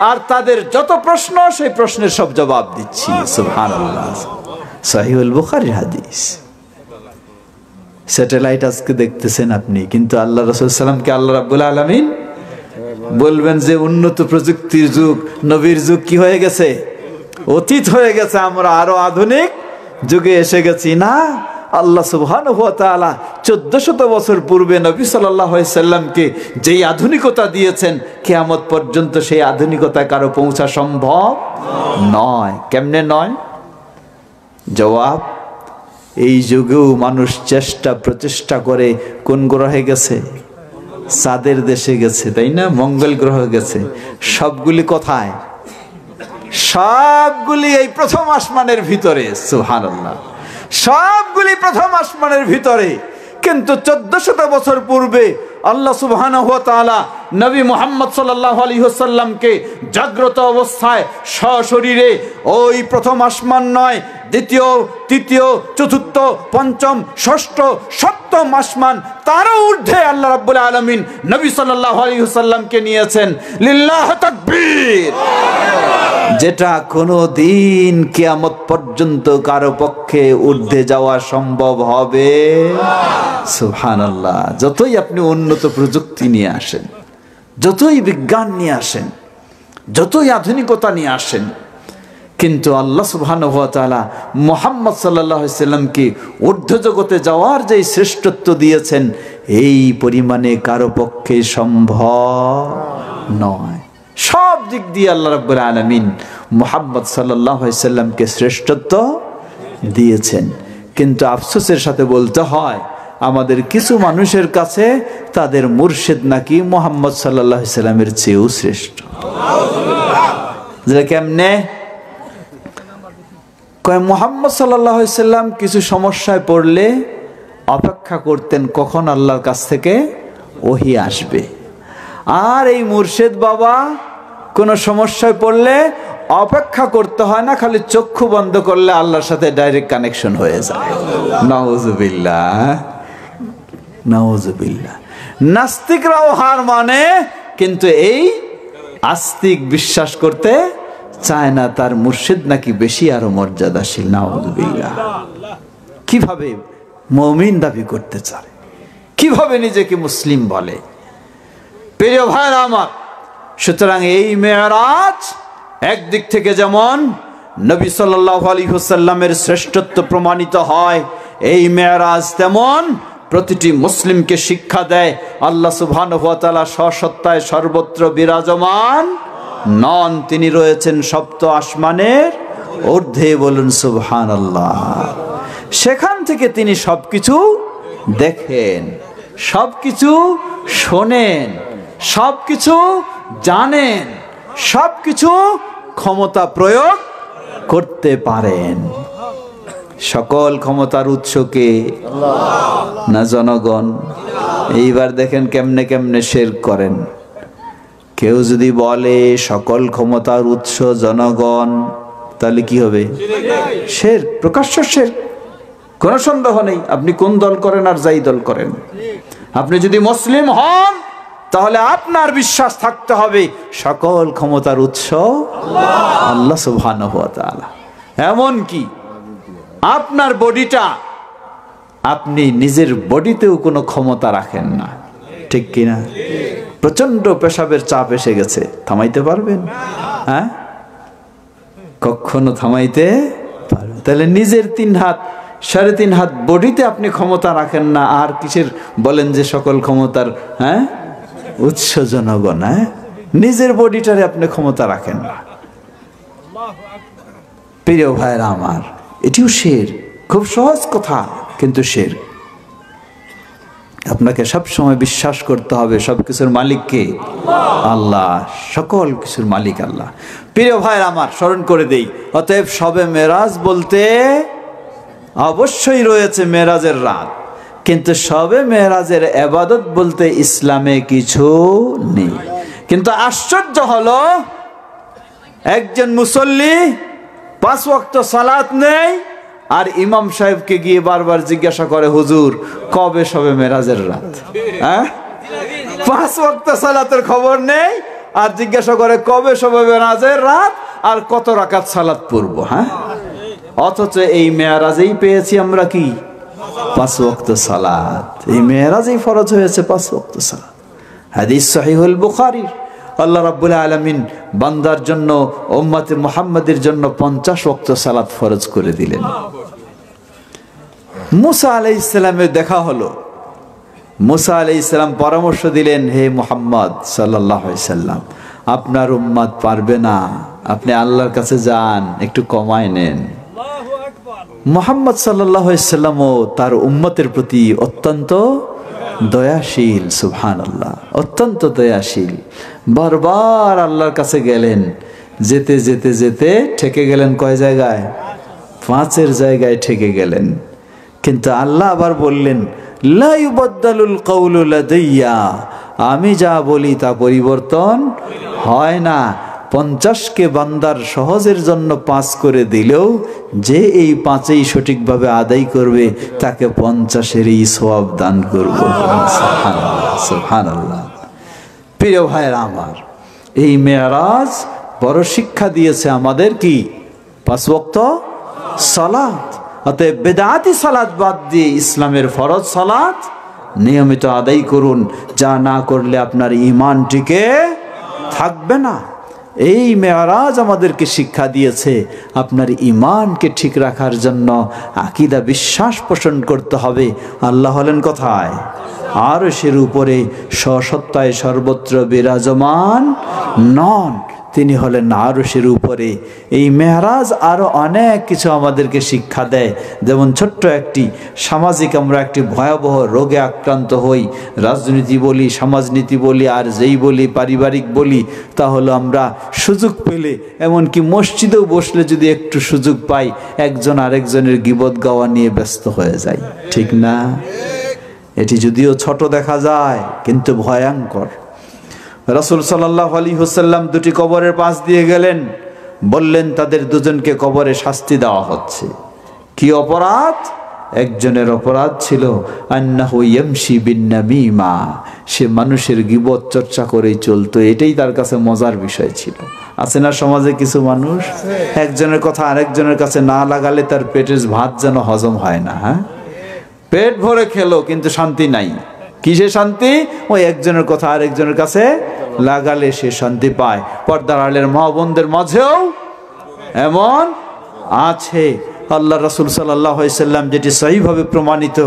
আর তাদের যত প্রশ্ন সেই প্রশ্নের সব জবাব দিচ্ছি। সুবহানাল্লাহ, সহিহুল বুখারীর হাদিস। স্যাটেলাইট আজকে দেখতেছেন আপনি, কিন্তু আল্লাহ রাসূল সাল্লাল্লাহু আলাইহি ওয়াসাল্লামকে আল্লাহ রাব্বুল আলামিন বলবেন যে উন্নত প্রযুক্তির যুগ, নবীর যুগ কি হয়ে গেছে? অতীত হয়ে গেছে, আমরা আরো আধুনিক যুগে এসে গেছি। না, আল্লাহ সুবহানাহু ওয়া তাআলা 1400 বছর পূর্বে নবী সাল্লাল্লাহু আলাইহি সাল্লামকে যেই আধুনিকতা দিয়েছেন, কিয়ামত পর্যন্ত সেই আধুনিকতা কারো পৌঁছা সম্ভব নয়। কেমনে নয়? জবাব, এই যুগেও মানুষ প্রচেষ্টা করে কোন গ্রহে গেছে? চাঁদের দেশে গেছে, তাই না? মঙ্গল গ্রহ গেছে। সবগুলি কোথায়? সবগুলি এই প্রথম আসমানের ভিতরে। সুবহানাল্লাহ, সবগুলি প্রথম আসমানের ভিতরে। কিন্তু 1400 বছর পূর্বে আল্লাহ সুবহানাহু ওয়া তাআলা নবী মুহাম্মদ সাল্লাল্লাহু আলাইহি ওয়াসাল্লামকে জাগ্রত অবস্থায় সশরীরে ওই প্রথম আসমান নয়, দ্বিতীয়, তৃতীয়, চতুর্থ, পঞ্চম, ষষ্ঠ, সপ্তম আসমান, তারও ঊর্ধ্বে আল্লাহ রাব্বুল আলামিন নবী সাল্লাল্লাহু আলাইহি ওয়াসাল্লামকে নিয়েছেন। লিল্লাহি তাকবীর। যেটা কোনো দিন কিয়ামত পর্যন্ত কারো পক্ষে ঊর্ধ্বে যাওয়া সম্ভব হবে। সুবহানাল্লাহ, যতই আপনি উন্নত প্রযুক্তি নিয়ে আসেন, যতই বিজ্ঞান নিয়ে আসেন, যতই আধুনিকতা নিয়ে আসেন, কিন্তু আল্লাহ সুবহানাহু ওয়া তাআলা মুহাম্মদ সাল্লাল্লাহু আলাইহি ওয়াসাল্লামকে ঊর্ধ্ব জগতে যাওয়ার যে শ্রেষ্ঠত্ব দিয়েছেন, এই পরিমাণে কারো পক্ষে সম্ভব নয়। সব দিক দিয়ে আল্লাহ রাব্বুল আলামিন মুহাম্মদ সাল্লাল্লাহু আলাইহি ওয়াসাল্লামকে শ্রেষ্ঠত্ব দিয়েছেন। কিন্তু আফসোসের সাথে বলতে হয়, আমাদের কিছু মানুষের কাছে তাদের মুর্শিদ নাকি মুহাম্মদ সাল্লাল্লাহু আলাইহি ওয়াসাল্লামের চেয়েও শ্রেষ্ঠ। যে কেমনে? কয় মুহাম্মদ সাল্লাল্লাহু আলাইহি ওয়াসাল্লাম কিছু সমস্যায় পড়লে অপেক্ষা করতেন কখন আল্লাহর কাছ থেকে ওহী আসবে, আর এই মুর্শিদ বাবা কোনো সমস্যায় পড়লে অপেক্ষা করতে হয় না, খালি চক্ষু বন্ধ করলে আল্লাহর সাথে ডাইরেক্ট কানেকশন হয়ে যায়। নাউজুবিল্লাহ, নাউজুবিল্লাহ। নাস্তিকরাও হার মানে, কিন্তু এই আস্তিক বিশ্বাস করতে চায় না তার মুর্শিদ নাকি বেশি আরো মর্যাদাশীল। নাউজুবিল্লাহ। কিভাবে মুমিন দাবি করতে চায়, কিভাবে নিজেকে মুসলিম বলে? প্রিয় ভাইরা আমার, সুতরাং এই মেরাজ একদিক থেকে যেমন নবী সাল্লাল্লাহু আলাইহি ওয়াসাল্লামের শ্রেষ্ঠত্ব প্রমাণিত হয়, এই মেরাজ তেমন প্রতিটি মুসলিমকে শিক্ষা দেয় আল্লাহ সুবহানাহু ওয়া তাআলা স্বসত্তায় সর্বত্র বিরাজমান নন, তিনি রয়েছেন সপ্ত আসমানের ঊর্ধ্বে। বলুন সুবহানাল্লাহ। সেখান থেকে তিনি সবকিছু দেখেন, সবকিছু শোনেন, সবকিছু জানেন, সবকিছু ক্ষমতা প্রয়োগ করতে পারেন। সকল ক্ষমতার উৎসকে না জনগণ? এইবার দেখেন কেমনে কেমনে শিরক করেন। কেউ যদি বলে সকল ক্ষমতার উৎস জনগণ, তাহলে কি হবে? শিরক, প্রকাশ্য শিরক, কোনো সন্দেহ নেই। আপনি কোন দল করেন আর যাই দল করেন, আপনি যদি মুসলিম হন তাহলে আপনার বিশ্বাস থাকতে হবে সকল ক্ষমতার উৎস আল্লাহ সুবহানাহু ওয়া তাআলা। এমন কি আপনার বডিটা, আপনি নিজের বডিতেও কোনো ক্ষমতা রাখেন না, ঠিক কিনা? প্রচন্ড পেশাবের চাপ এসে গেছে, থামাইতে পারবেন? হ্যাঁ, কখনো থামাইতে পারবেন? তাহলে নিজের 3 হাত 3.5 হাত বডিতে আপনি ক্ষমতা রাখেন না, আর কিসের বলেন যে সকল ক্ষমতার উৎস জনগণ? নিজের বডিটারে আপনি ক্ষমতা রাখেন না। প্রিয় ভাইরা আমার, এটিও শিরক। খুব সহজ কথা, কিন্তু শিরক। আপনাকে সব সময় বিশ্বাস করতে হবে সবকিছুর মালিক কে? আল্লাহ। সকল কিছুর মালিক আল্লাহ। প্রিয় ভাইরা আমার, স্মরণ করে দেই, অতএব শবে মেরাজ বলতে অবশ্যই রয়েছে মেরাজের রাত, কিন্তু শবে মেরাজের ইবাদত বলতে ইসলামে কিছু নেই। কিন্তু আশ্চর্য হলো, একজন মুসল্লি 5 ওয়াক্ত সালাত নেই, আর ইমাম সাহেবকে গিয়ে বারবার জিজ্ঞাসা করে, হুজুর কবে শবে মেরাজের রাত? হ্যাঁ, 5 ওয়াক্ত সালাতের খবর নেই, আর জিজ্ঞাসা করে কবে শবে মেরাজের রাত আর কত রাকাত সালাত পড়ব। হ্যাঁ, অথচ এই মেরাজেই পেয়েছি আমরা কি? 5 ওয়াক্ত সালাত। এই মেরাজেই ফরজ হয়েছে 5 ওয়াক্ত সালাত। হাদিস সহিহুল বুখারী, আল্লাহ রাব্বুল আলামিন বান্দার জন্য, উম্মতে মুহাম্মাদের জন্য 50 ওয়াক্ত সালাত ফরজ করে দিলেন। মুসা আলাইহিস সালামের দেখা হলো। মুসা আলাইহিস সালাম পরামর্শ দিলেন, হে মুহাম্মদ সাল্লাল্লাহু আলাইহি সাল্লাম, আপনার উম্মত পারবে না, আপনি আল্লাহর কাছে যান, একটু কমায় নেন। মুহাম্মদ সাল্লাল্লাহু আলাইহি সাল্লামও তার উম্মতের প্রতি অত্যন্ত দয়াশীল। সুবহানাল্লাহ, অত্যন্ত দয়াশীল। বারবার আল্লাহর কাছে গেলেন, যেতে যেতে যেতে ঠেকে গেলেন কয় জায়গায়? 5-এর জায়গায় ঠেকে গেলেন। কিন্তু আল্লাহ আবার বললেন, লা ইউবাদদালুল কাউলু লাদাইয়া, আমি যা বলি তা পরিবর্তন হয় না। 50কে বান্দার সহজের জন্য 5 করে দিলেও যে এই 5ই সঠিকভাবে আদায় করবে তাকে 50-এরই সওয়াব দান করব। সুবহানাল্লাহ, সুবহানাল্লাহ। প্রিয় ভাইরা আমার, এই মেরাজ বড় শিক্ষা দিয়েছে আমাদের কি? 5 ওয়াক্ত সালাত। অতএব বেদাতি সালাত বাদ দিয়ে ইসলামের ফরজ সালাত নিয়মিত আদায় করুন, যা না করলে আপনার ঈমান টিকে থাকবে না। এই মেরাজ আমাদেরকে শিক্ষা দিয়েছে আপনার ঈমানকে ঠিক রাখার জন্য আকীদা, বিশ্বাস পোষণ করতে হবে। আল্লাহ হলেন কোথায়? আরশের উপরে সসত্তায় সর্বত্র বিরাজমান নন, তিনি হলেন আরশের উপরে। এই মেরাজ আরো অনেক কিছু আমাদেরকে শিক্ষা দেয়। যেমন ছোট্ট একটি সামাজিক, আমরা একটি ভয়াবহ রোগে আক্রান্ত হই, রাজনীতি বলি, সমাজনীতি বলি, আর যেই বলি পারিবারিক বলি, তা হলো আমরা সুযোগ পেলে, এমনকি মসজিদেও বসলে যদি একটু সুযোগ পাই, একজন আরেকজনের গীবত গাওয়া নিয়ে ব্যস্ত হয়ে যায়। ঠিক না? এটি যদিও ছোট দেখা যায় কিন্তু ভয়ঙ্কর। রাসূল সাল্লাল্লাহু আলাইহি ওয়াসাল্লাম 2টি কবরের পাশ দিয়ে গেলেন, বললেন তাদের দুজনকে কবরে শাস্তি দেওয়া হচ্ছে। কি অপরাধ? একজনের অপরাধ ছিল আন্নাহু ইয়ামশি বিন নামিমা, সে মানুষের গীবত চর্চা করেই চলতো, এটাই তার কাছে মজার বিষয় ছিল। আছে না সমাজে কিছু মানুষ, একজনের কথা আরেকজনের কাছে না লাগালে তার পেটের ভাত যেন হজম হয় না। হ্যাঁ, পেট ভরে খেলো কিন্তু শান্তি নাই। কিসে শান্তি? ওই একজনের কথা আরেকজনের কাছে লাগালে সে শান্তি পায়। পর্দার আড়ালের মা বোনদের মাঝেও এমন আছে। আল্লাহ রাসূল সাল্লাল্লাহু আলাইহি সাল্লাম যেটি সহিভাবে প্রমাণিত,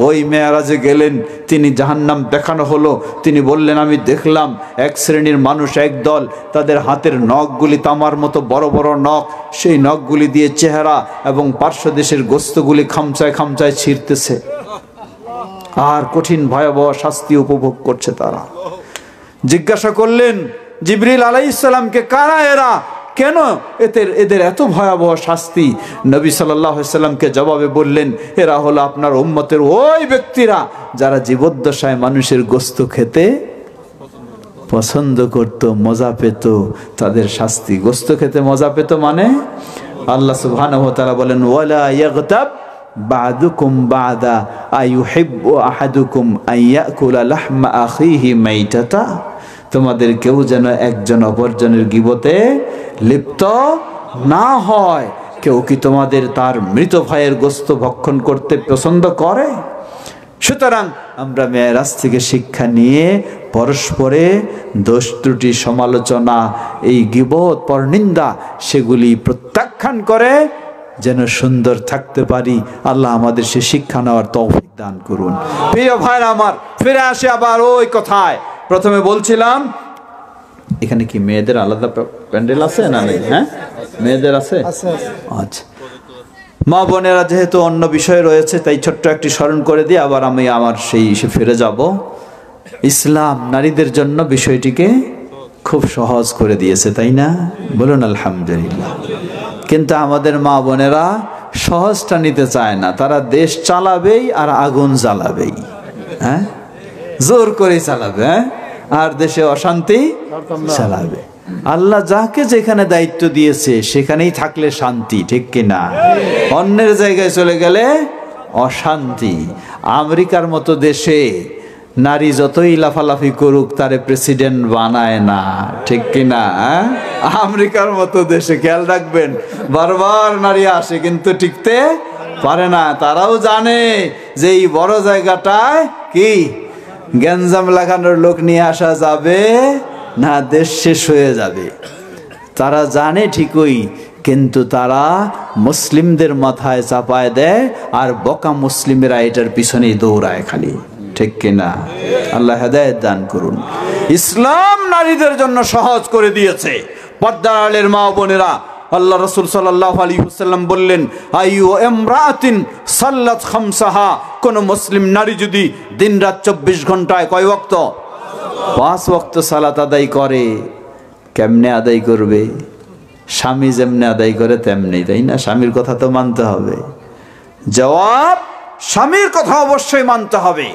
ওই মেরাজে গেলেন, তিনি জাহান্নাম দেখানো হলো, তিনি বললেন আমি দেখলাম এক শ্রেণীর মানুষ, এক দল, তাদের হাতের নখগুলি তামার মতো বড় বড় নখ, সেই নখগুলি দিয়ে চেহারা এবং পার্শ্ব দেশের গোস্তগুলি খামচায় খামচায় ছিঁড়তেছে, আর কঠিন ভয়াবহ শাস্তি উপভোগ করছে তারা। জিজ্ঞাসা করলেন জিবরিল আলাইহিস সালামকে, কারা এরা, কেন এদের এত ভয়াবহ শাস্তি? নবী সাল্লাল্লাহু আলাইহি সাল্লামকে জবাবে বললেন, এরা হলো আপনার উম্মতের ওই ব্যক্তিরা যারা জীবদ্দশায় মানুষের গোশত খেতে পছন্দ করত, মজা পেত, তাদের শাস্তি। গোশত খেতে মজা পেত মানে আল্লাহ সুবহানাহু ওয়া তাআলা বলেন, ওয়ালা ইয়াগতাব বাদুকুম বাদা আইয়ুহিব্বু আহাদুকুম আইয়াকুলা লাহমা আখিহি মাইতাতা, তোমাদের কেউ যেন একজন অপরজনের গীবতে লিপ্ত না হয়। কেউ কি তোমাদের তার মৃত ভাইয়ের গোশত ভক্ষণ করতে পছন্দ করে? সুতরাং আমরা মেরাজ থেকে শিক্ষা নিয়ে পরস্পরে দোষ ত্রুটি, সমালোচনা, এই গীবত, পরনিন্দা, সেগুলি প্রত্যাখ্যান করে যেন সুন্দর থাকতে পারি। আল্লাহ আমাদের সে শিক্ষা নেওয়ার তৌফিক দান করুন। প্রিয় ভাইরা আমার, ফিরে আসে আবার ওই কথায়। প্রথমে বলছিলাম, এখানে কি মেয়েদের আলাদা প্যান্ডেল আছে না নেই? হ্যাঁ, মেয়েদের আছে। আচ্ছা, মা বোনেরা, যেহেতু অন্য বিষয় রয়েছে তাই ছোট্ট একটি স্মরণ করে দিয়ে আবার আমি আমার সেই ফিরে যাব। ইসলাম নারীদের জন্য বিষয়টিকে খুব সহজ করে দিয়েছে, তাই না? বলুন আলহামদুলিল্লাহ। কিন্তু আমাদের মা বোনেরা সহজটা নিতে চায় না, তারা দেশ চালাবেই আর আগুন জ্বালাবেই, হ্যাঁ, জোর করে চালাবে, হ্যাঁ, আর দেশে অশান্তি চালাবে। আল্লাহ যাকে যেখানে দায়িত্ব দিয়েছে সেখানেই থাকলে শান্তি, ঠিক কিনা? অন্যের জায়গায় চলে গেলে অশান্তি। আমেরিকার মতো দেশে নারী যতই লাফালাফি করুক তারে প্রেসিডেন্ট বানায় না, ঠিক কিনা? আমেরিকার মতো দেশে খেয়াল রাখবেন, বারবার নারী আসে কিন্তু টিকতে পারে না। তারাও জানে যে এই বড় জায়গাটায় কি গ্যাঞ্জাম লাগানোর লোক নিয়ে আসা যাবে না, দেশ শেষ হয়ে যাবে। তারা জানে ঠিকই, কিন্তু তারা মুসলিমদের মাথায় চাপায় দেয় আর বকা মুসলিমেরা এটার পিছনেই দৌড়ায় খালি, ঠিক কিনা? আল্লাহ হেদায়েত দান করুন। ইসলাম নারীদের জন্য সহজ করে দিয়েছে। পর্দার আড়ালের মা বোনেরা, আল্লাহ রাসূল সাল্লাল্লাহু আলাইহি ওয়াসাল্লাম বললেন, আইয়ু ইমরাতিন সাল্লাত খামসাহা, কোন মুসলিম নারী যদি দিনরাত 24 ঘন্টায় কয় ওয়াক্ত? 5 ওয়াক্ত সালাত আদায় করে। কেমনে আদায় করবে? স্বামী যেমনে আদায় করে তেমনি, তাই না? স্বামীর কথা তো মানতে হবে। জবাব, স্বামীর কথা অবশ্যই মানতে হবে,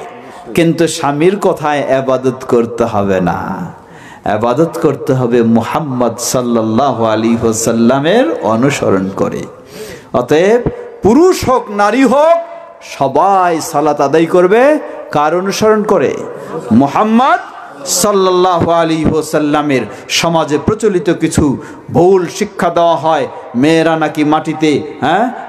কিন্তু স্বামীর কথায় ইবাদত করতে হবে না। ইবাদত করতে হবে মুহাম্মদ সাল্লাল্লাহু আলাইহি ওয়াসাল্লামের অনুসরণ করে। অতএব পুরুষ হোক নারী হোক সবাই সালাত আদায় করবে কার অনুসরণ করে? মুহাম্মদ সাল্লাল্লাহু আলাইহি ওয়াসাল্লামের। সমাজে প্রচলিত কিছু ভুল শিক্ষা দেওয়া হয়, মেয়েরা নাকি মাটিতে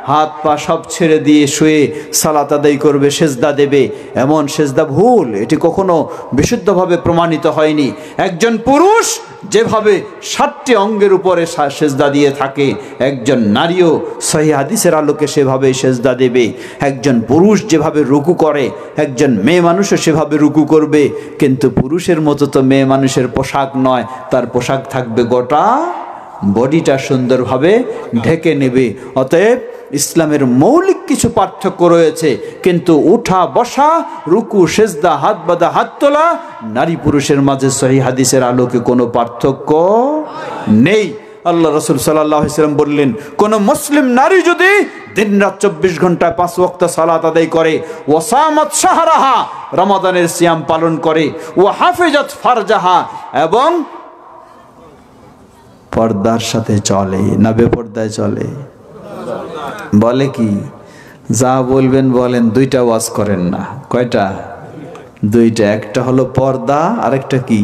হাত পা সব ছেড়ে দিয়ে শুয়ে সালাত আদায় করবে, সেজদা দেবে। এমন সেজদা ভুল, এটি কখনো বিশুদ্ধভাবে প্রমাণিত হয়নি। একজন পুরুষ যেভাবে 7টি অঙ্গের উপরে সেজদা দিয়ে থাকে, একজন নারীও সহিহ হাদিসের আলোকে সেভাবে সেজদা দেবে। একজন পুরুষ যেভাবে রুকু করে, একজন মেয়ে মানুষও সেভাবে রুকু করবে। কিন্তু পুরুষের মতো তো মেয়ে মানুষের পোশাক নয়, তার পোশাক থাকবে গোটা বডিটা সুন্দরভাবে ঢেকে নেবে। অতএব ইসলামের মৌলিক কিছু পার্থক্য রয়েছে, কিন্তু উঠা বসা, রুকু সেজদা, হাত বাঁধা, হাত তোলা, নারী পুরুষের মাঝে সহিহ হাদিসের আলোকে কোনো পার্থক্য নেই। আল্লাহ রাসূল সাল্লাল্লাহু আলাইহি ওয়াসাল্লাম বললেন, কোন মুসলিম নারী যদি দিনরাত 24 ঘন্টায় 5 ওয়াক্ত সালাত আদায় করে, ওয়াসামাত শাহরাহা, রমাদানের সিয়াম পালন করে, ওয়া হাফিজাত ফারজাহা, এবং পর্দার সাথে চলে, না বেপর্দায় চলে? বলে কি? যা বলবেন বলেন, 2টা ওয়াজ করেন না। কয়টা? 2টা। একটা হলো পর্দা, আরেকটা কি?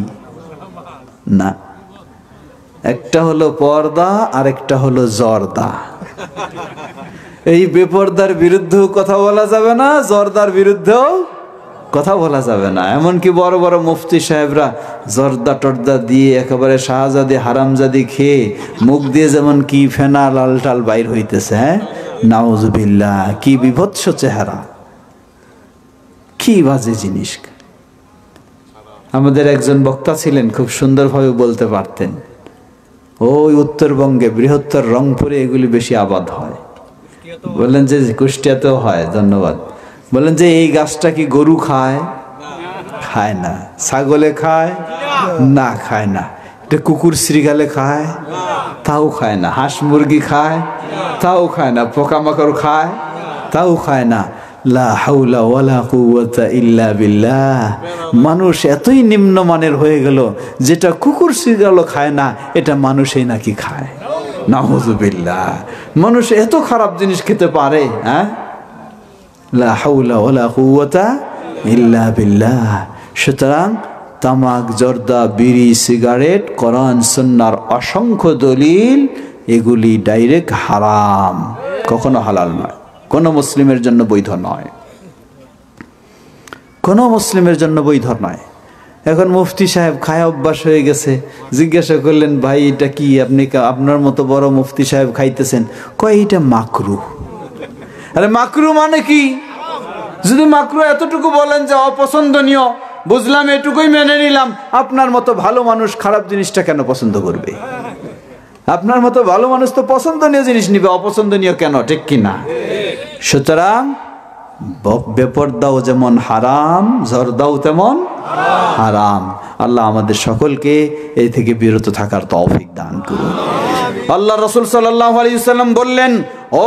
না, একটা হলো পর্দা, আরেকটা হলো জর্দা। এই বেপর্দার বিরুদ্ধেও কথা বলা যাবে না, জর্দার বিরুদ্ধেও কথা বলা যাবে না। এমনকি বড় বড় মুফতি সাহেবরা জর্দা টর্দা দিয়ে একেবারে শাহজাদি হারামজাদি খেয়ে মুখ দিয়ে যেমন কি ফেনা লাল টাল বাইর হইতেছে, হ্যাঁ, নাউজুবিল্লাহ, কি বিভৎস চেহারা, কি বাজে জিনিস। আমাদের একজন বক্তা ছিলেন, খুব সুন্দরভাবে বলতে পারতেন। ওই উত্তরবঙ্গে বৃহত্তর রংপুরে এগুলি বেশি আবাদ হয়। বললেন যে কুষ্টিয়াতেও হয়, ধন্যবাদ। বলেন যে এই গাছটা কি গরু খায়? খায় না। ছাগলে খায়? না, খায় না। এটা কুকুর শ্রীগালে খায়? তাও খায় না। হাঁস মুরগি খায়? তাও খায় না। পোকামাকড় খায়? তাও খায় না। লা হাওলা ওয়ালা কুওয়াতা ইল্লা বিল্লাহ। মানুষ এতই নিম্নমানের হয়ে গেল, যেটা কুকুর শ্রীগালও খায় না এটা মানুষই নাকি খায়। নাউযুবিল্লাহ, মানুষ এত খারাপ জিনিস খেতে পারে? হ্যাঁ, লা হাওলা ওয়ালা কুওয়াতা ইল্লা বিল্লাহ। সুতরাং তামাক, জর্দা, বিড়ি, সিগারেট, কোরআন সুন্নাহর অসংখ্য দলিল, এগুলি ডাইরেক্ট হারাম, কখনো হালাল নয়, কোনো মুসলিমের জন্য বৈধ নয়, কোনো মুসলিমের জন্য বৈধ নয়। এখন মুফতি সাহেব খায় অভ্যাস হয়ে গেছে। জিজ্ঞাসা করলেন, ভাই এটা কি? আপনি আপনার মতো বড় মুফতি সাহেব খাইতেছেন? কয় এটা মাকরুহ। আরে মাকরুহ মানে কি? যদি মাকরুহ এতটুকু বলেন যে অপছন্দনীয়, বুঝলাম, এটুকুই মেনে নিলাম। আপনার মতো ভালো মানুষ খারাপ জিনিসটা কেন পছন্দ করবে? আপনার মতো ভালো মানুষ তো পছন্দনীয় জিনিস নিবে, অপছন্দনীয় কেন? ঠিক কিনা? সুতরাং বেপরদাও যেমন হারাম, ঝরদাও তেমন হারাম। আল্লাহ আমাদের সকলকে এই থেকে বিরত থাকার তৌফিক দান করুন। আল্লাহ রাসূল সাল্লাল্লাহু আলাইহি ওয়াসাল্লাম বললেন,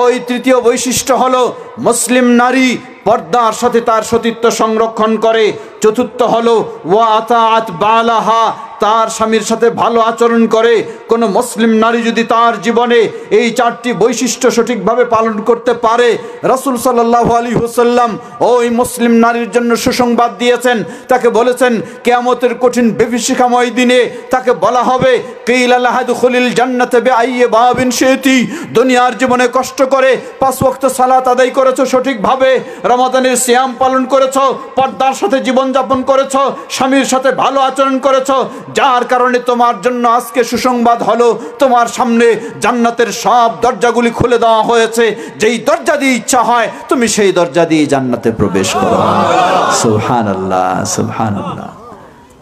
ওই তৃতীয় বৈশিষ্ট্য হলো মুসলিম নারী পর্দার সাথে তার সতীত্ব সংরক্ষণ করে। চতুর্থ হলো ওয়া আতাআত বালাহা, তার স্বামীর সাথে ভালো আচরণ করে। কোনো মুসলিম নারী যদি তার জীবনে এই চারটি বৈশিষ্ট্য সঠিকভাবে পালন করতে পারে, রাসূল সাল্লাল্লাহু আলাইহি ওয়াসাল্লাম ওই মুসলিম নারীর জন্য সুসংবাদ দিয়েছেন। তাকে বলেছেন কিয়ামতের কঠিন বিভীষিকাময় দিনে তাকে বলা হবে, কিলা লাহা দুখুলিল জান্নাতে বিআইয়ি বাবিন শিতি। দুনিয়ার জীবনে কষ্ট করে 5 ওয়াক্ত সালাত আদায় করেছো সঠিকভাবে, রমাদানের সিয়াম পালন করেছো, পর্দার সাথে জীবনযাপন করেছো, স্বামীর সাথে ভালো আচরণ করেছো, যার কারণে তোমার জন্য আজকে সুসংবাদ হলো তোমার সামনে জান্নাতের সব দরজাগুলি খুলে দেওয়া হয়েছে। যেই দরজা দিয়ে ইচ্ছা হয় তুমি সেই দরজা দিয়ে জান্নাতে প্রবেশ করো। সুবহানাল্লাহ, সুবহানাল্লাহ।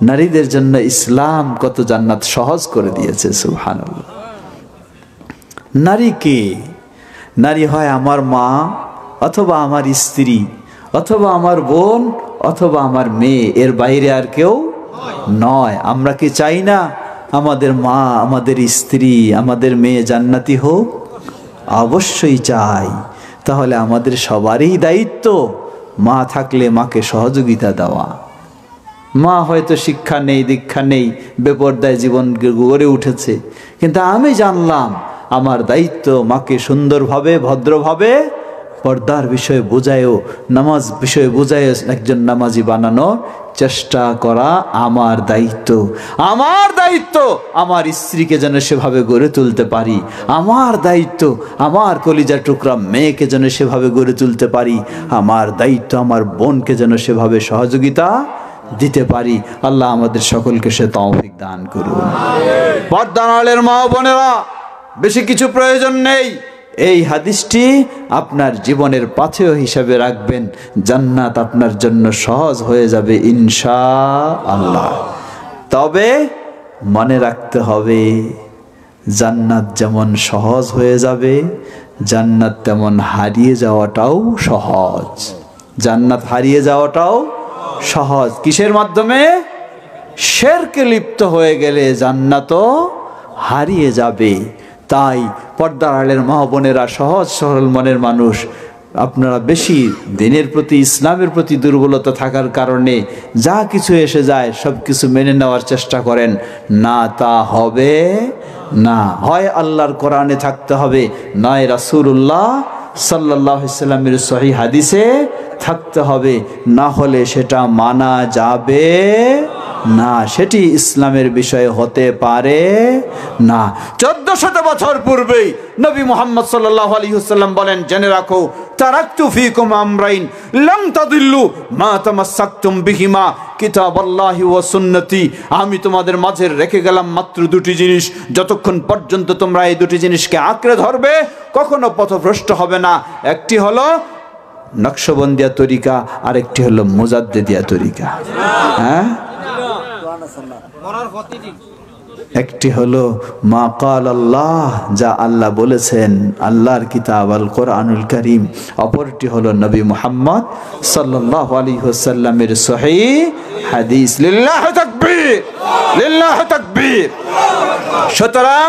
নারীদের জন্য ইসলাম কত জান্নাত সহজ করে দিয়েছে। সুবহানাল্লাহ। নারী কে? নারী হয় আমার মা, অথবা আমার স্ত্রী, অথবা আমার বোন, অথবা আমার মেয়ে। এর বাইরে আর কেউ নয়। আমরা কি চাই না আমাদের মা, আমাদের স্ত্রী, আমাদের মেয়ে জান্নাতি হোক? অবশ্যই চাই। তাহলে আমাদের সবারই দায়িত্ব মা থাকলে মাকে সহযোগিতা দেওয়া। মা হয়তো শিক্ষা নেই, দীক্ষা নেই, বেপরদায় জীবন গড়ে উঠেছে, কিন্তু আমি জানলাম আমার দায়িত্ব মাকে সুন্দরভাবে, ভদ্রভাবে পর্দার বিষয়ে বোঝায়ও, নামাজ বিষয়ে বোঝায়ও একজন নামাজি বানানোর চেষ্টা করা আমার দায়িত্ব। আমার দায়িত্ব আমার স্ত্রীকে যেন সেভাবে গড়ে তুলতে পারি। আমার দায়িত্ব আমার কলিজা টুকরা মেয়েকে যেন সেভাবে গড়ে তুলতে পারি। আমার দায়িত্ব আমার বোনকে যেন সেভাবে সহযোগিতা দিতে পারি। আল্লাহ আমাদের সকলকে সে তৌফিক দান করুন। পর্দার আড়ালের মা বোনেরা, বেশি কিছু প্রয়োজন নেই। এই হাদিসটি আপনার জীবনের পাথেয় হিসাবে রাখবেন, জান্নাত আপনার জন্য সহজ হয়ে যাবে ইনশাআল্লাহ। তবে মনে রাখতে হবে, জান্নাত যেমন সহজ হয়ে যাবে, জান্নাত তেমন হারিয়ে যাওয়াটাও সহজ। জান্নাত হারিয়ে যাওয়াটাও সহজ। কিসের মাধ্যমে? শিরকে লিপ্ত হয়ে গেলে জান্নাতও হারিয়ে যাবে। তাই পর্দার আড়ালের মা বোনেরা, সহজ সরল মনের মানুষ, আপনারা বেশি দিনের প্রতি, ইসলামের প্রতি দুর্বলতা থাকার কারণে যা কিছু এসে যায় সব কিছু মেনে নেওয়ার চেষ্টা করেন না। তা হবে না। হয় আল্লাহর কোরআনে থাকতে হবে, নয় রাসূলুল্লাহ সাল্লাল্লাহু আলাইহি সাল্লামের সহিহ হাদিসে থাকতে হবে। না হলে সেটা মানা যাবে না, সেটি ইসলামের বিষয় হতে পারে না। 1400 বছর পূর্বেই নবী মুহাম্মদ সাল্লাল্লাহু আলাইহি ওয়াসাল্লাম বলেন, জেনে রাখো, তারাকতু ফীকুম আমরাইন লাম তাদিল্লু মা তামাসসাকতুম বিহিমা কিতাবাল্লাহি ওয়া সুন্নতি। আমি তোমাদের মাঝে রেখে গেলাম মাত্র দুটি জিনিস, যতক্ষণ পর্যন্ত তোমরা এই দুটি জিনিসকে আঁকড়ে ধরবে কখনো পথভ্রষ্ট হবে না। একটি হলো নকশবন্দিয়া তরিকা, আর একটি হলো মুজাদ্দিদিয়া তরিকা। হ্যাঁ, একটি হলো মা কাল আল্লাহ, যা আল্লাহ বলেছেন, আল্লাহর কিতাব আল কোরআনুল কারীম। অপরটি হলো নবী মুহাম্মদ সাল্লাল্লাহু আলাইহি ওয়াসাল্লামের সহিহ হাদিস। লিল্লাহি তাকবীর, লিল্লাহি তাকবীর। সুতরাং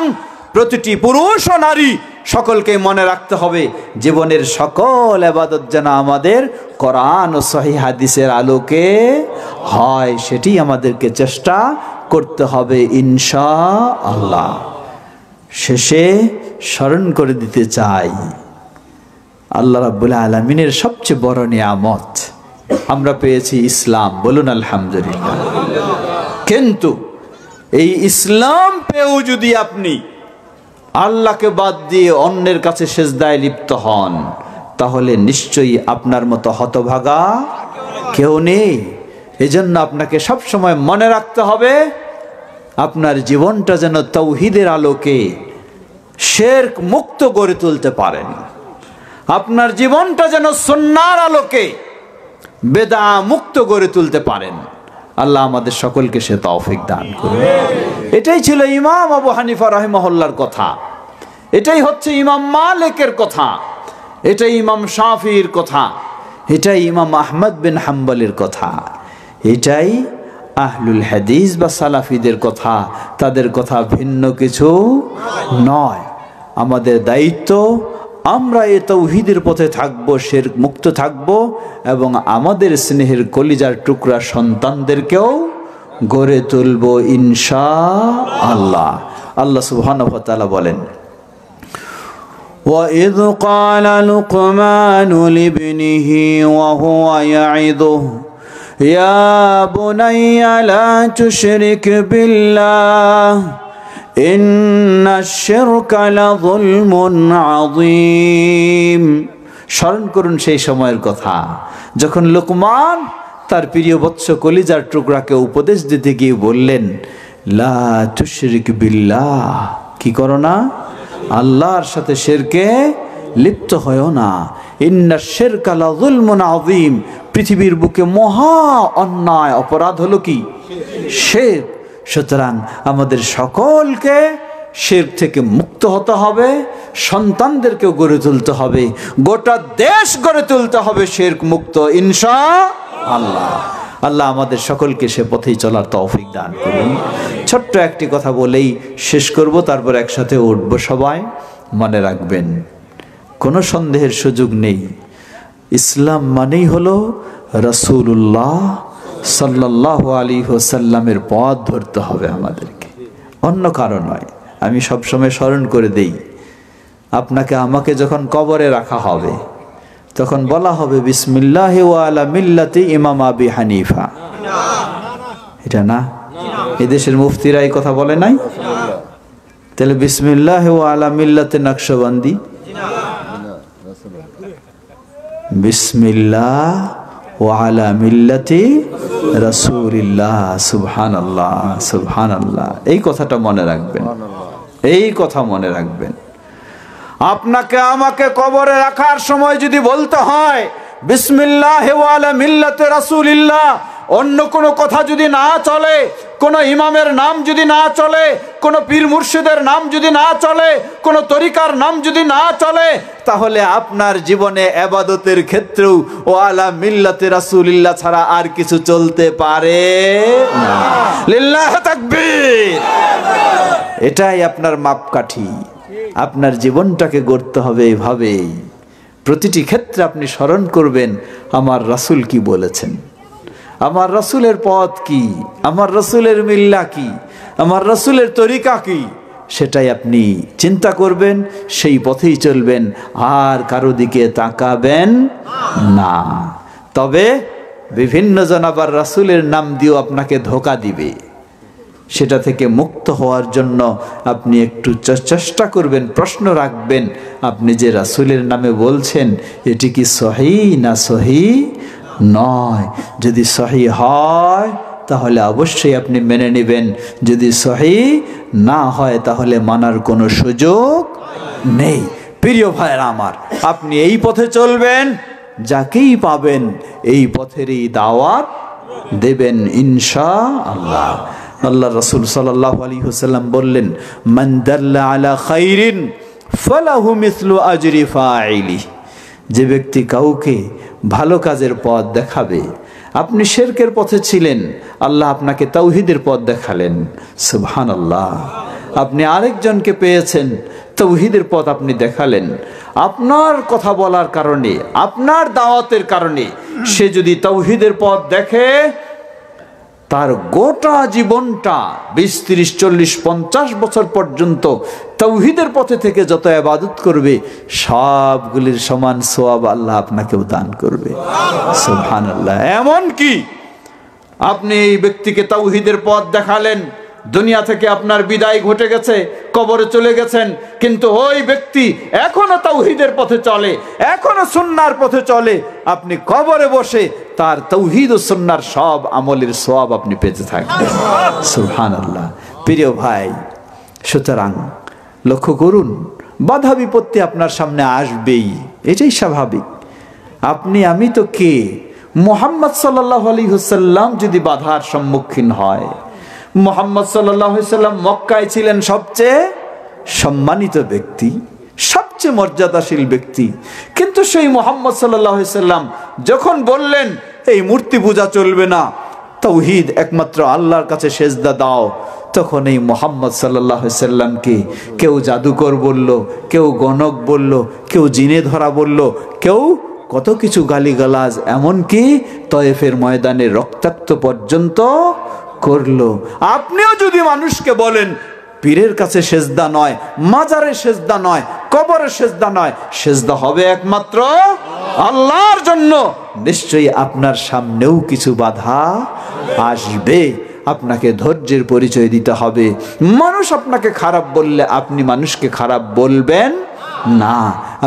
প্রতিটি পুরুষ ও নারী সকলকে মনে রাখতে হবে, জীবনের সকল ইবাদত যেন আমাদের কোরআন ও সহিহ হাদিসের আলোকে হয়, সেটি আমাদেরকে চেষ্টা করতে হবে ইনশাআল্লাহ। শেষে স্মরণ করে দিতে চাই, আল্লাহ রাব্বুল আলামিনের সবচেয়ে বড় নিয়ামত আমরা পেয়েছি ইসলাম। বলুন আলহামদুলিল্লাহ। কিন্তু এই ইসলাম পেয়েও যদি আপনি আল্লাহকে বাদ দিয়ে অন্যের কাছে সিজদায় লিপ্ত হন, তাহলে নিশ্চয়ই আপনার মতো হতভাগা কেউ নেই। এজন্য আপনাকে সব সময় মনে রাখতে হবে, আপনার জীবনটা যেন তাওহীদের আলোকে শিরক মুক্ত গড়ে তুলতে পারেন। আপনার জীবনটা যেন সুন্নাহর আলোকে বেদা মুক্ত গড়ে তুলতে পারেন। আল্লাহ আমাদের সকলকে সে তৌফিক দান করুন। এটাই ছিল ইমাম আবু হানিফা রাহিমাহুল্লাহর কথা, এটাই হচ্ছে ইমাম মালিকের কথা, এটাই ইমাম শাফির কথা, এটাই ইমাম আহমদ বিন হাম্বলের কথা, এটাই আহলুল হাদিস বা সালাফিদের কথা। তাদের কথা ভিন্ন কিছু নয়। আমাদের দায়িত্ব, আমরা এই তাওহীদের পথে থাকব, শিরক মুক্ত থাকব, এবং আমাদের স্নেহের কলিজার টুকরা সন্তানদেরকেও গড়ে তুলব ইনশাআল্লাহ। আল্লাহ সুবহানাহু ওয়া তাআলা বলেন, وَإِذْ قَالَ لُقْمَانُ لِابْنِهِ وَهُوَ يَعِظُهُ يَا بُنَيَّ لَا تُشْرِكْ بِاللَّهِ إِنَّ الشِّرْكَ لَظُلْمٌ عَظِيمٌ। স্মরণ করুন সেই সময়ের কথা যখন লোকমান তার প্রিয় বৎস কলিজার টুকরাকে উপদেশ দিতে গিয়ে বললেন, লা তুশরিক বিল্লাহ, কি করো না? আল্লাহর সাথে শিরকে লিপ্ত হয় না। ইন্নাশ শিরকা লাযুলমুন আযীম, পৃথিবীর বুকে মহা অন্যায় অপরাধ হলো কি? শিরক। সুতরাং আমাদের সকলকে শিরক থেকে মুক্ত হতে হবে, সন্তানদেরকেও গড়ে তুলতে হবে, গোটা দেশ গড়ে তুলতে হবে শিরক মুক্ত ইনশাআল্লাহ। আল্লাহ আমাদের সকলকে সে পথেই চলার তৌফিক দান করুন। ছোট্ট একটি কথা বলেই শেষ করব, তারপর একসাথে উঠবো সবাই। মনে রাখবেন, কোনো সন্দেহের সুযোগ নেই, ইসলাম মানেই হলো রাসূলুল্লাহ সাল্লাল্লাহু আলাইহি ওয়াসাল্লামের পথ ধরতে হবে আমাদেরকে, অন্য কারণ নয়। আমি সবসময় স্মরণ করে দেই, আপনাকে আমাকে যখন কবরে রাখা হবে তখন বলা হবে বিসমিল্লাহি ওয়া আলা মিল্লাতি ইমাম আবি হানিফা। এটা না, এদেশের মুফতিরা এই কথা বলে নাই? তাহলে বিসমিল্লাহি ওয়া আলা মিল্লাতি নকশবন্দি, বিসমিল্লাহ ওয়া আলা মিল্লাতি রাসূলিল্লাহ। সুবহানাল্লাহ, সুবহানাল্লাহ। এই কথাটা মনে রাখবেন, এই কথা মনে রাখবেন। আপনাকে আমাকে কবরে রাখার সময় যদি বলতে হয় বিসমিল্লাহ ওয়া আলা মিল্লাতি রাসূলিল্লাহ, অন্য কোনো কথা যদি না চলে, কোনো ইমামের নাম যদি না চলে, কোনো পীর মুর্শিদের নাম যদি না চলে, কোনো তরিকার নাম যদি না চলে, তাহলে আপনার জীবনে ইবাদতের ক্ষেত্রেও ওয়া আলা মিল্লাতি রাসূলিল্লাহ ছাড়া আর কিছু চলতে পারে না। লিল্লাহি তাকবীর। এটাই আপনার মাপকাঠি। আপনার জীবনটাকে গড়তে হবে এভাবেই। প্রতিটি ক্ষেত্রে আপনি স্মরণ করবেন আমার রাসূল কি বলেছেন, আমার রাসূলের পথ কি, আমার রাসূলের মিল্লা কি, আমার রাসূলের তরিকা কি, সেটাই আপনি চিন্তা করবেন, সেই পথেই চলবেন, আর কারো দিকে তাকাবেন না। তবে বিভিন্ন জন আবার রাসূলের নাম দিয়েও আপনাকে ধোঁকা দিবে, সেটা থেকে মুক্ত হওয়ার জন্য আপনি একটু চেষ্টা করবেন, প্রশ্ন রাখবেন, আপনি যে রাসূলের নামে বলছেন এটি কি সহিহ না সহিহ নয়। যদি সহিহ হয় তাহলে অবশ্যই আপনি মেনে নেবেন, যদি সহিহ না হয় তাহলে মানার কোনো সুযোগ নেই। প্রিয় ভাইরা আমার, আপনি এই পথে চলবেন, যাকেই পাবেন এই পথেরই দাওয়াত দেবেন ইনশাআল্লাহ। আল্লাহ রাসূল সাল্লাল্লাহু আলাইহি ওয়াসাল্লাম বললেন, মান দাল্লা আলা খাইরিন ফালাহু মিসলু আজরি ফাইলি। যে ব্যক্তি কাউকে ভালো কাজের পথ দেখাবে, আপনি শিরকের পথে ছিলেন, আল্লাহ আপনাকে তাওহীদের পথ দেখালেন, সুবহানাল্লাহ। আপনি আরেকজনকে পেয়েছেন, তাওহীদের পথ আপনি দেখালেন, আপনার কথা বলার কারণে, আপনার দাওয়াতের কারণে সে যদি তাওহীদের পথ দেখে, তার গোটা জীবনটা 20, 30, 40, 50 বছর পর্যন্ত তাওহীদের পথে থেকে যত ইবাদত করবে সবগুলির সমান সওয়াব আল্লাহ আপনাকেও দান করবে, সুবহানাল্লাহ। এমন কি আপনি এই ব্যক্তিকে তাওহীদের পথ দেখালেন, দুনিয়া থেকে আপনার বিদায় ঘটে গেছে, কবরে চলে গেছেন, কিন্তু ওই ব্যক্তি এখনো তাওহীদের পথে চলে, এখনো সুন্নাহর পথে চলে, আপনি কবরে বসে তার তাওহীদ ও সুন্নাহর সব আমলের সওয়াব আপনি পেতে থাকবেন, সুবহানাল্লাহ। প্রিয় ভাই, সুতরাং লক্ষ্য করুন, বাধা বিপত্তি আপনার সামনে আসবেই, এটাই স্বাভাবিক। আপনি আমি তো কে? মুহাম্মদ সাল্লাল্লাহু আলাইহি ওয়াসাল্লাম যদি বাধার সম্মুখীন হয়, মুহাম্মদ সাল্লাল্লাহু আলাইহি ওয়াসাল্লাম মক্কায় ছিলেন সবচেয়ে সম্মানিত ব্যক্তি, সবচেয়ে মর্যাদাশীল ব্যক্তি। কিন্তু সেই মুহাম্মদ সাল্লাল্লাহু আলাইহি সাল্লাম যখন বললেন এই মূর্তি পূজা চলবে না, তাওহীদ একমাত্র আল্লাহর কাছে সেজদা দাও, তখন এই মুহাম্মদ সাল্লাল্লাহু আলাইহি সাল্লামকে কেউ জাদুকর বলল, কেউ গণক বলল, কেউ জিনে ধরা বলল, কেউ কত কিছু গালিগালাজ, এমনকি তয়েফের ময়দানে রক্তাক্ত পর্যন্ত করলো। আপনিও যদি মানুষকে বলেন পীরের কাছে সেজদা নয়, মাজারে সেজদা নয়, কবরে সেজদা নয়, সেজদা হবে একমাত্র আল্লাহর জন্য, নিশ্চয়ই আপনার সামনেও কিছু বাধা আসবে। আপনাকে ধৈর্যের পরিচয় দিতে হবে। মানুষ আপনাকে খারাপ বললে আপনি মানুষকে খারাপ বলবেন না,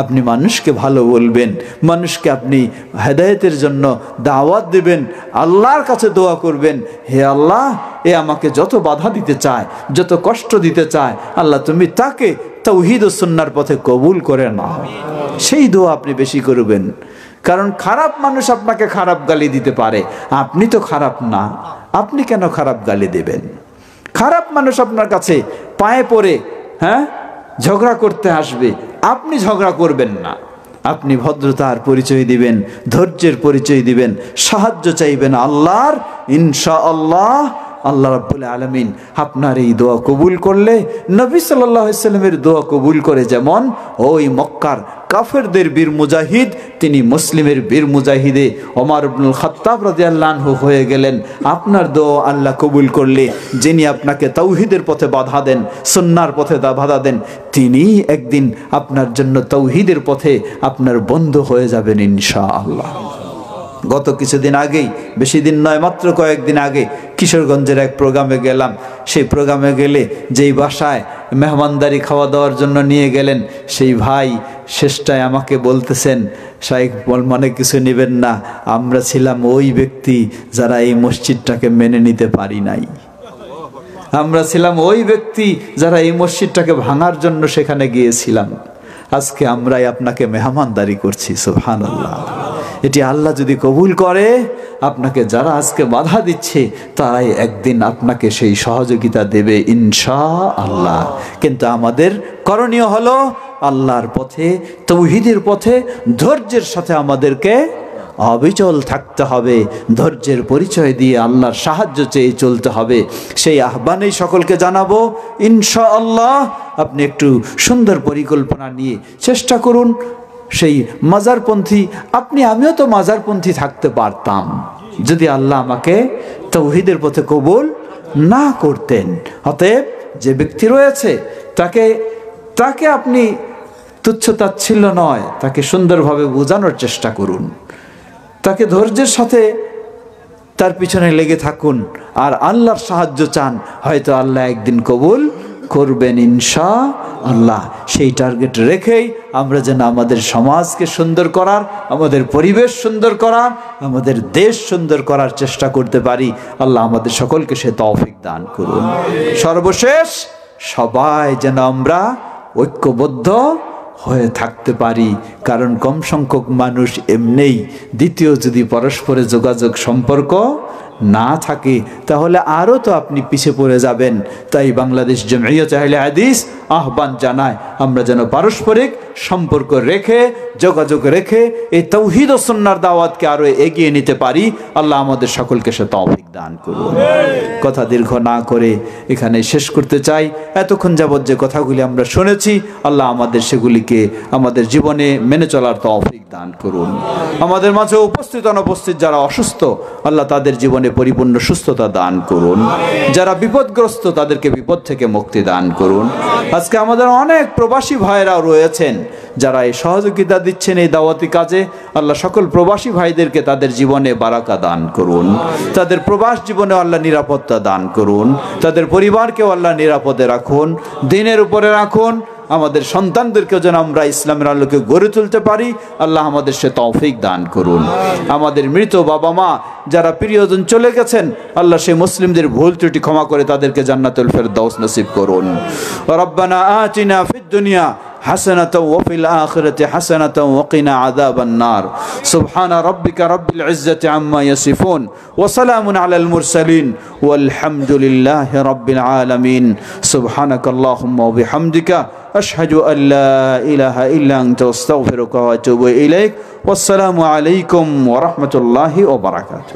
আপনি মানুষকে ভালো বলবেন, মানুষকে আপনি হেদায়েতের জন্য দাওয়াত দেবেন, আল্লাহর কাছে দোয়া করবেন, হে আল্লাহ এ আমাকে যত বাধা দিতে চায়, যত কষ্ট দিতে চায়, আল্লাহ তুমি তাকে তাওহীদ ও সুন্নাহর পথে কবুল করে নাও। সেই দোয়া আপনি বেশি করবেন। কারণ খারাপ মানুষ আপনাকে খারাপ গালি দিতে পারে, আপনি তো খারাপ না, আপনি কেন খারাপ গালি দেবেন? খারাপ মানুষ আপনার কাছে পায়ে পড়ে ঝগড়া করতে আসবে, আপনি ঝগড়া করবেন না, আপনি ভদ্রতার পরিচয় দিবেন, ধৈর্যের পরিচয় দিবেন, সাহায্য চাইবেন আল্লাহর। ইনশাআল্লাহ আল্লাহ রাব্বুল আলামিন আপনার এই দোয়া কবুল করলে নবী সাল্লাল্লাহু আলাইহি সাল্লামের দোয়া কবুল করে যেমন ওই মক্কার কাফেরদের বীর মুজাহিদ তিনি মুসলিমের বীর মুজাহিদে ওমর ইবনুল খাত্তাব রাদিয়াল্লাহু আনহু হয়ে গেলেন, আপনার দোয়া আল্লাহ কবুল করলে যিনি আপনাকে তাওহীদের পথে বাধা দেন, সুন্নাহর পথে বাধা দেন, তিনি একদিন আপনার জন্য তাওহীদের পথে আপনার বন্ধু হয়ে যাবেন ইনশাআল্লাহ। গত কিছুদিন আগেই, বেশি দিন নয়, মাত্র কয়েকদিন আগে কিশোরগঞ্জের এক প্রোগ্রামে গেলাম। সেই প্রোগ্রামে গেলে যেই বাসায় মেহমানদারি খাওয়া দাওয়ার জন্য নিয়ে গেলেন, সেই ভাই শেষটায় আমাকে বলতেছেন, শাইখ মনে কিছু নেবেন না, আমরা ছিলাম ওই ব্যক্তি যারা এই মসজিদটাকে মেনে নিতে পারি নাই, আমরা ছিলাম ওই ব্যক্তি যারা এই মসজিদটাকে ভাঙার জন্য সেখানে গিয়েছিলাম, আজকে আমরাই আপনাকে মেহমানদারি করছি। সুবহানাল্লাহ। এটি আল্লাহ যদি কবুল করে, আপনাকে যারা আজকে বাধা দিচ্ছে তারাই একদিন আপনাকে সেই সহযোগিতা দেবে ইনশাআল্লাহ। কিন্তু আমাদের করণীয় হলো আল্লাহর পথে, তাওহীদের পথে ধৈর্যের সাথে আমাদেরকে অবিচল থাকতে হবে, ধৈর্যের পরিচয় দিয়ে আল্লাহর সাহায্য চেয়ে চলতে হবে। সেই আহ্বানেই সকলকে জানাবো ইনশাআল্লাহ। আপনি একটু সুন্দর পরিকল্পনা নিয়ে চেষ্টা করুন। সেই মাজারপন্থী, আমিও তো মাজারপন্থী থাকতে পারতাম যদি আল্লাহ আমাকে তাওহীদের পথে কবুল না করতেন। অতএব যে ব্যক্তি রয়েছে তাকে আপনি তুচ্ছ-তাচ্ছিল্য নয়, তাকে সুন্দরভাবে বোঝানোর চেষ্টা করুন, তাকে ধৈর্যের সাথে তার পিছনে লেগে থাকুন, আর আল্লাহর সাহায্য চান, হয়তো আল্লাহ একদিন কবুল করবেন ইনশাআল্লাহ। সেই টার্গেট রেখেই আমরা যেন আমাদের সমাজকে সুন্দর করার, আমাদের পরিবেশ সুন্দর করার, আমাদের দেশ সুন্দর করার চেষ্টা করতে পারি। আল্লাহ আমাদের সকলকে সে তৌফিক দান করুন। সর্বশেষ সবাই যেন আমরা ঐক্যবদ্ধ হয়ে থাকতে পারি, কারণ কম সংখ্যক মানুষ এমনিই, দ্বিতীয় যদি পরস্পরে যোগাযোগ সম্পর্ক না থাকে তাহলে আরও তো আপনি পিছিয়ে পড়ে যাবেন। তাই বাংলাদেশ জমিয়ত আহলে হাদিস আহ্বান জানায় আমরা যেন পারস্পরিক সম্পর্ক রেখে, যোগাযোগ রেখে এই তাওহীদ ও সুন্নাহর দাওয়াতকে আরো এগিয়ে নিতে পারি। আল্লাহ আমাদের সকলকে সে তৌফিক দান করুন। কথা দীর্ঘ না করে এখানে শেষ করতে চাই। এতক্ষণ যাবত যে কথাগুলি আমরা শুনেছি, আল্লাহ আমাদের সেগুলিকে আমাদের জীবনে মেনে চলার তৌফিক দান করুন। আমাদের মাঝে উপস্থিত অনুপস্থিত যারা অসুস্থ, আল্লাহ তাদের জীবনে পরিপূর্ণ সুস্থতা দান করুন। যারা বিপদগ্রস্ত তাদেরকে বিপদ থেকে মুক্তি দান করুন। আজকে আমাদের অনেক প্রবাসী ভাইরাও রয়েছেন যারা এই সহযোগিতা দিচ্ছেন এই দাওয়াতি কাজে। আল্লাহ সকল প্রবাসী ভাইদেরকে তাদের জীবনে বারাকা দান করুন, তাদের প্রবাস জীবনে আল্লাহ নিরাপত্তা দান করুন, তাদের পরিবারকেও আল্লাহ নিরাপদে রাখুন, দিনের উপরে রাখুন। আমাদের সন্তানদেরকে যেন আমরা ইসলামের আলোকে গড়ে তুলতে পারি, আল্লাহ আমাদের সে তৌফিক দান করুন। আমাদের মৃত বাবা মা যারা প্রিয়জন চলে গেছেন, আল্লাহ সে মুসলিমদের ভুল ত্রুটি ক্ষমা করে তাদেরকে জান্নাতুল ফেরদাউস নসিব করুন। রব্বানা আতিনা ফিদ দুনিয়া حسنة وفي الآخرة حسنة وقنا عذاب النار سبحان ربك رب العزة عما يصفون وسلام على المرسلين والحمد لله رب العالمين سبحانك اللهم وبحمدك أشهد أن لا إله إلا أنت أستغفرك وأتوب إليك والسلام عليكم ورحمة الله وبركاته